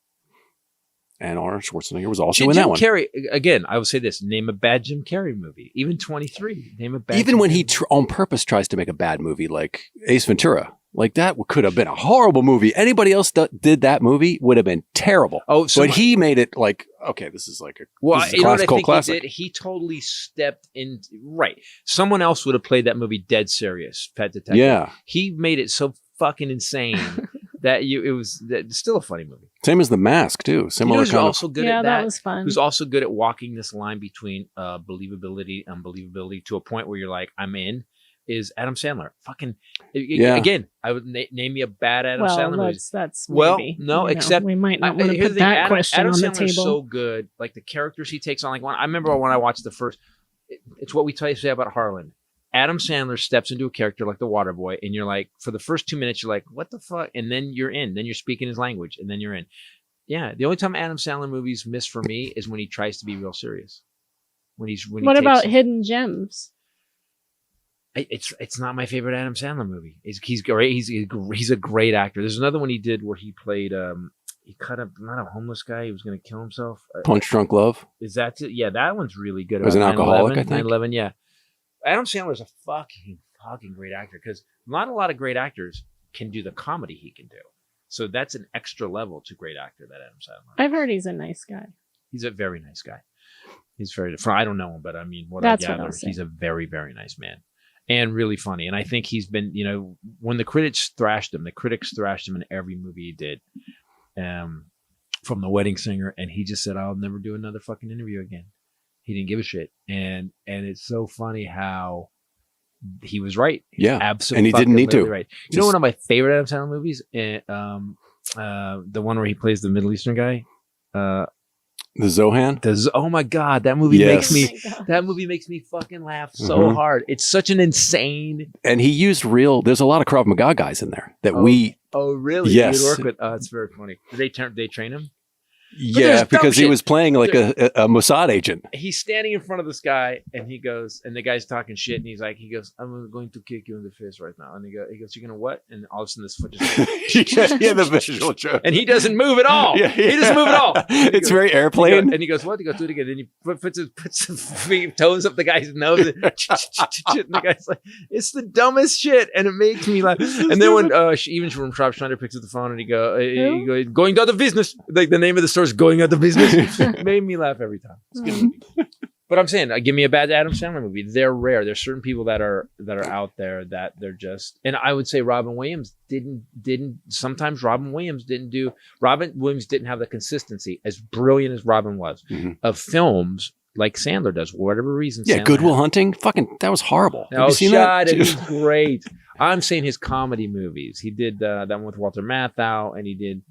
and Arnold Schwarzenegger was also Jim in that one. Carrey, again, I will say this: name a bad Jim Carrey movie. Even 23. Name a bad. Even Jim when he Carrey on purpose tries to make a bad movie, like Ace Ventura, like that could have been a horrible movie. Anybody else that did that movie would have been terrible. Oh, so but he made it like, okay, this is like a, well, this is a you know what I classical think classic. he did? He totally stepped in. Right, someone else would have played that movie dead serious. Pet Detective. Yeah, He made it so fucking insane that it's still a funny movie. same as The Mask too. You know Similar who's kind also good Yeah, at that that? was fun. Who's also good at walking this line between believability and unbelievability to a point where you're like, I'm in, is Adam Sandler. Fucking, Yeah. again, I would name me a bad Adam well, Sandler movie. that's Well, maybe, no, you know, except- we might not want to Here's put the thing, that question Adam on the Sandler's table. so good. Like the characters he takes on. Like I remember when I watched the first. It's what we say about Harlan. Adam Sandler steps into a character like the Water Boy, and you're like, for the first 2 minutes, you're like, what the fuck? And then you're in. Then you're speaking his language, and then you're in. Yeah, the only time Adam Sandler movies miss for me is when he tries to be real serious. When he what takes- about Hidden Gems? It's not my favorite Adam Sandler movie. He's great. He's a great actor. There's another one he did where he played. He cut up not a homeless guy. He was going to kill himself. Punch Drunk Love. Is that it? Yeah, that one's really good. Was an About alcoholic, 9/11, I think. 9/11, yeah. Adam Sandler's a fucking great actor because not a lot of great actors can do the comedy he can do. So that's an extra level to great actor that Adam Sandler. I've heard he's a nice guy. He's a very nice guy. He's very. I don't know him, but I mean, That's I what gather, I'll say. he's a very, very nice man and really funny. And I think he's been, when the critics thrashed him in every movie he did. From The Wedding Singer, and he just said, "I'll never do another fucking interview again." He didn't give a shit, and it's so funny how he was right. Yeah, Absolutely, and he didn't need to. right. You know, one of my favorite Adam Sandler movies, the one where he plays the Middle Eastern guy. The Zohan. Oh my god, that movie Yes. makes me. Oh my God. That movie makes me fucking laugh so hard. It's such an insane. And he used there's a lot of Krav Maga guys in there that Oh, really? Yes. You'd work with. It's very funny. Did they train him? Yeah, because he was playing like a Mossad agent. He's standing in front of this guy, and he goes, and the guy's talking shit, and he's like, I'm going to kick you in the face right now. And he goes, you're gonna what? And all of a sudden, this foot just yeah, the visual joke. and he doesn't move at all. Yeah. He doesn't move at all. It's very airplane. And he goes, what? He goes, do it again. And he puts his toes up the guy's nose. And the guy's like, it's the dumbest shit, and it makes me laugh. And then when even from Schraub Schneider picks up the phone and he goes, going out of business. Like the name of the store's going out of business. Made me laugh every time. It's a good movie. But I'm saying, give me a bad Adam Sandler movie. They're rare. There's certain people that are out there that they're just. And I would say Robin Williams didn't. Sometimes Robin Williams didn't have the consistency, as brilliant as Robin was, of films like Sandler does. For whatever reason. Yeah, Sandler Good Will Hunting. Fucking, that was horrible. Have you seen that? It was great. I'm saying his comedy movies. He did that one with Walter Matthau, and he did.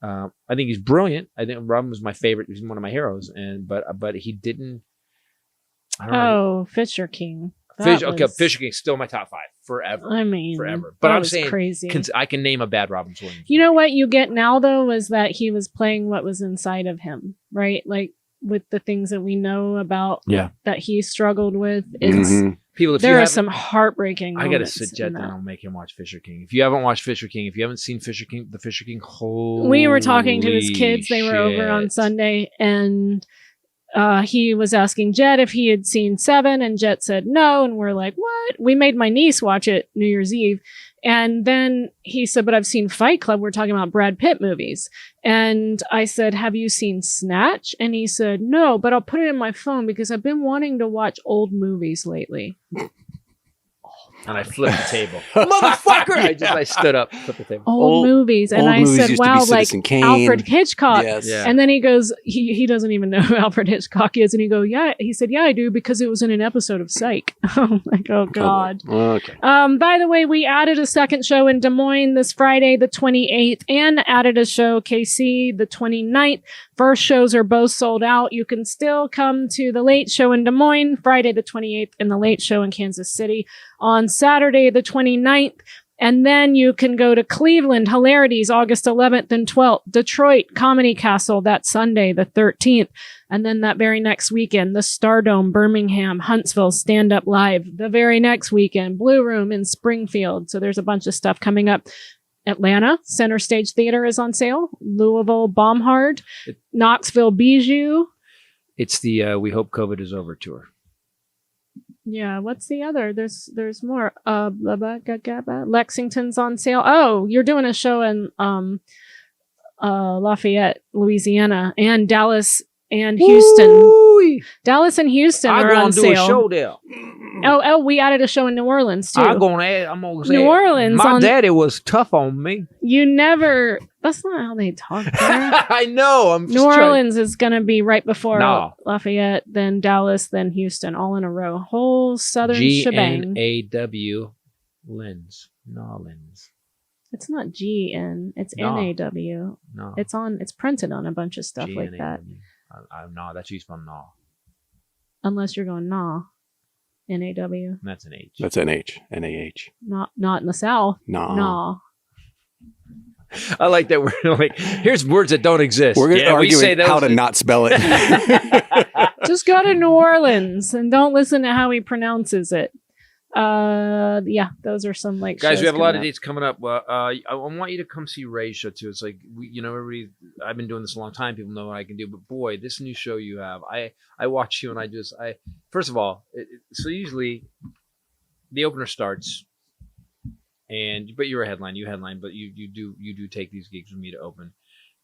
I think he's brilliant. I think Robin was my favorite. He's one of my heroes, but he didn't. I don't know. Fisher King. Fisher King's still my top 5 forever. I mean, forever. But I'm saying, crazy. I can name a bad Robin Williams. You know what you get now though is that he was playing what was inside of him, right? Like with the things that we know about that he struggled with. It's people. There are some heartbreaking. I got to sit Jet down and make him watch Fisher King. If you haven't watched Fisher King, if you haven't seen Fisher King, the Fisher King, we were talking to his kids. They were over on Sunday, and he was asking Jet if he had seen Seven, and Jet said no, and we're like, what? We made my niece watch it New Year's Eve, and then he said, but I've seen Fight Club. We're talking about Brad Pitt movies, and I said, have you seen Snatch? And he said no, but I'll put it in my phone because I've been wanting to watch old movies lately. And I flipped the table. Motherfucker! I stood up, flipped the table. Old movies. And I said, wow, like Alfred Hitchcock. Yes. Yeah. And then he goes, he doesn't even know who Alfred Hitchcock is. And he said, yeah, I do, because it was in an episode of Psych. I'm like, oh God. Okay. By the way, we added a second show in Des Moines this Friday, the 28th, and added a show, KC, the 29th. First shows are both sold out. You can still come to the late show in Des Moines, Friday the 28th, and the late show in Kansas City on Saturday the 29th. And then you can go to Cleveland, Hilarities, August 11th and 12th. Detroit, Comedy Castle, that Sunday the 13th. And then that very next weekend, the Stardome, Birmingham, Huntsville, Stand Up Live. The very next weekend, Blue Room in Springfield. So there's a bunch of stuff coming up. Atlanta, Center Stage Theater is on sale. Louisville, Baumhard. Knoxville, Bijou. It's the We Hope COVID is Over tour. Yeah, what's the other? There's more. Lexington's on sale. Oh, you're doing a show in Lafayette, Louisiana, and Dallas and Houston. Woo-wee. Dallas and Houston are on sale. I'm going to do a show there. Oh, we added a show in New Orleans too. I'm gonna say New Orleans. My daddy was tough on me. That's not how they talk there. I know. New Orleans is gonna be right before Lafayette, then Dallas, then Houston, all in a row. Whole southern shebang. GNAW Lens. Nolens. It's not GN. It's NAW. No. It's printed on a bunch of stuff like that. No, that's used for no. Unless you're going nah. NAW. That's an H. That's an H. NAH. Not in the South. Nah. I like that we're like, here's words that don't exist. We're going to argue how to not spell it. Just go to New Orleans and don't listen to how he pronounces it. Yeah, those are some like guys. We have a lot of dates coming up. I want you to come see Ray's show too. It's like everybody. I've been doing this a long time. People know what I can do, but boy, this new show you have, I watch you and I first of all, so usually the opener starts, but you're a headline. You headline, but you do take these gigs with me to open,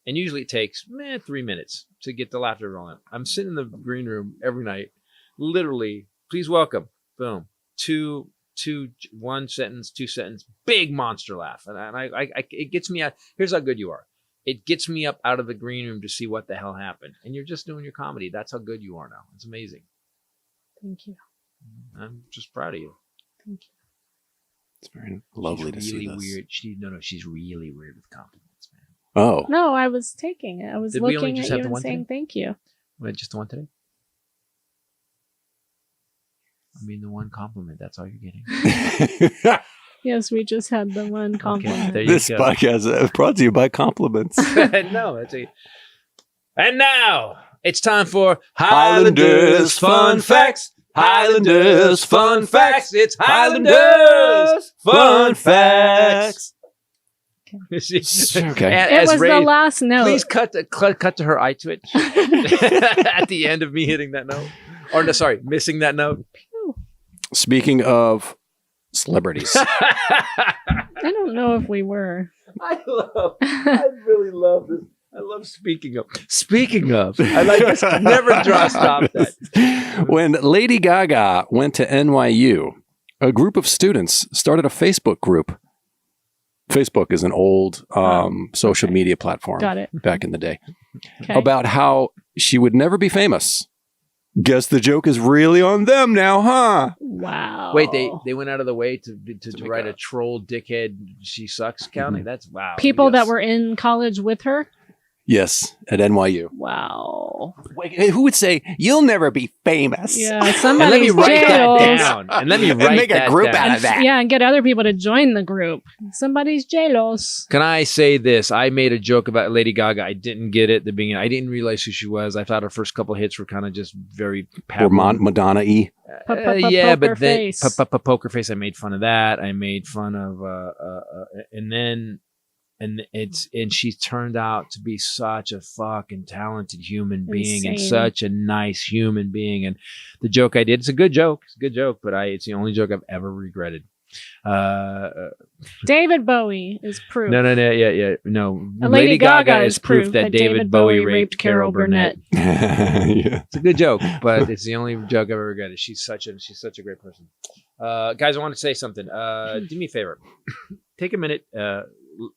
and usually it takes 3 minutes to get the laughter rolling. I'm sitting in the green room every night, literally. Please welcome, boom. One sentence, 2 sentence, big monster laugh. And I it gets me out. Here's how good you are. It gets me up out of the green room to see what the hell happened. And you're just doing your comedy. That's how good you are now. It's amazing. Thank you. I'm just proud of you. Thank you. It's very lovely to see this. Weird. She's really weird with compliments, man. Oh. No, I was taking it. I was looking at you and saying thank you. Wait, just the one today? I mean, the one compliment. That's all you're getting. Yes, we just had the one compliment. This podcast is brought to you by compliments. No, And now it's time for Highlanders Fun Facts. Highlanders Fun Facts. It's Highlanders Fun Facts. Okay. It was the last note. Please cut to her eye twitch at the end of me hitting that note. Or no, sorry, missing that note. Speaking of celebrities. I don't know if we were. I really love this. I love speaking of. Speaking of, I like this. Never stop that. When Lady Gaga went to NYU, a group of students started a Facebook group. Facebook is an old social media platform. Got it. Back in the day. Okay. About how she would never be famous. Guess the joke is really on them now, huh? Wow. Wait, they went out of the way to write a troll dickhead she sucks counting? That's wow. People that were in college with her? Yes, at NYU. Wow. Wait, who would say, you'll never be famous? Yeah, And somebody's let me write jailed. that down. And let me write make a that group down. out of that. Yeah, and get other people to join the group. Somebody's jealous. Can I say this? I made a joke about Lady Gaga. I didn't get it at the beginning. I didn't realize who she was. I thought her first couple hits were kind of just very Or Madonna-y. yeah, but Poker then face. poker face. I made fun of that. I made fun of, and then, and she turned out to be such a fucking talented human being and Insane. such a nice human being. And the joke I did, it's a good joke. It's a good joke, but it's the only joke I've ever regretted. David Bowie is proof. No, no. Lady Gaga is proof that David Bowie raped Carol Burnett. Yeah. It's a good joke, but it's the only joke I've ever regretted. She's such a great person. Guys, I want to say something. Do me a favor. Take a minute.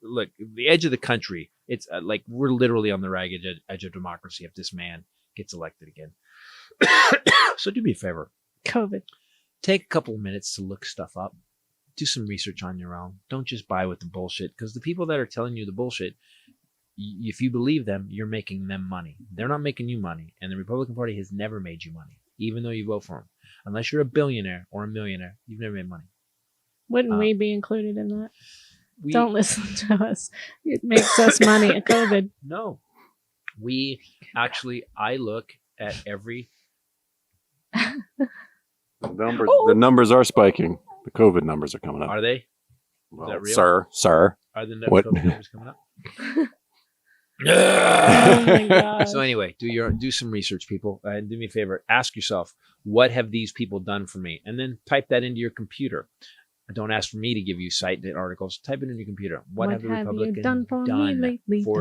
Look, the edge of the country. It's like we're literally on the ragged edge of democracy if this man gets elected again. So do me a favor. COVID. Take a couple of minutes to look stuff up. Do some research on your own. Don't just buy with the bullshit, because the people that are telling you the bullshit, if you believe them, you're making them money. They're not making you money, and the Republican Party has never made you money, even though you vote for them. Unless you're a billionaire or a millionaire, you've never made money. Wouldn't we be included in that? Don't listen to us. It makes us money at COVID. No. I look at every... The numbers are spiking. The COVID numbers are coming up. Are they? Well, Is that real? Sir. Are the What? COVID numbers coming up? Oh my God. So anyway, do some research, people, and do me a favor. Ask yourself, what have these people done for me? And then type that into your computer. Don't ask for me to give you cited articles. Type it in your computer. What have the Republicans done for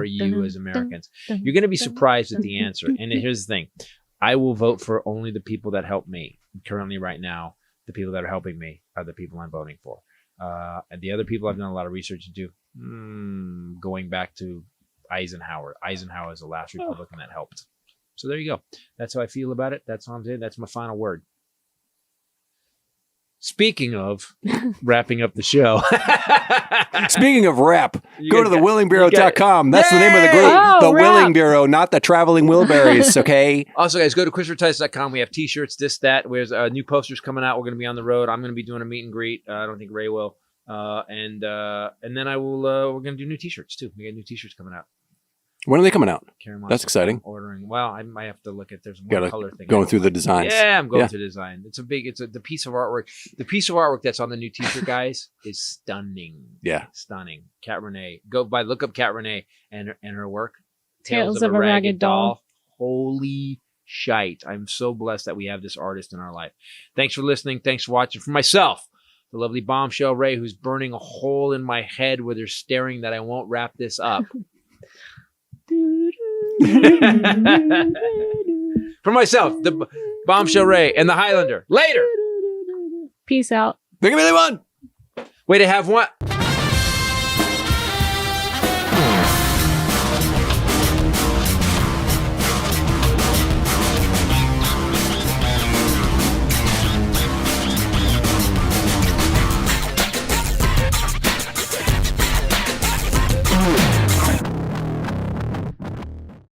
you as Americans? You're going to be surprised at the answer. And here's the thing. I will vote for only the people that help me. Currently, right now, the people that are helping me are the people I'm voting for. And the other people I've done a lot of research into, going back to Eisenhower. Eisenhower is the last Republican that helped. So there you go. That's how I feel about it. That's all I'm saying. That's my final word. Speaking of wrapping up the show. Speaking of rap, go to thewillingbureau.com. That's the name of the group. Oh, the rap. Willing Bureau, not the Traveling Wilburys, okay? Also, guys, go to christophertitus.com. We have t-shirts, this, that. There's new posters coming out. We're going to be on the road. I'm going to be doing a meet and greet. I don't think Ray will. And then I will. We're going to do new t-shirts, too. We got new t-shirts coming out. When are they coming out? Karen That's exciting. Ordering. Well, I might have to look at. There's one Gotta color thing. going through the designs. Yeah, I'm going through the design. It's the piece of artwork. The piece of artwork that's on the new t-shirt, guys, is stunning. Yeah. Stunning. Kat Renee. Look up Kat Renee and her work. Tales of a Ragged Doll. Holy shite. I'm so blessed that we have this artist in our life. Thanks for listening. Thanks for watching. For myself, the lovely Bombshell Ray, who's burning a hole in my head with her staring that I won't wrap this up. For myself, the Bombshell Ray and the Highlander. Later. Peace out. Think of anyone. Way to have one.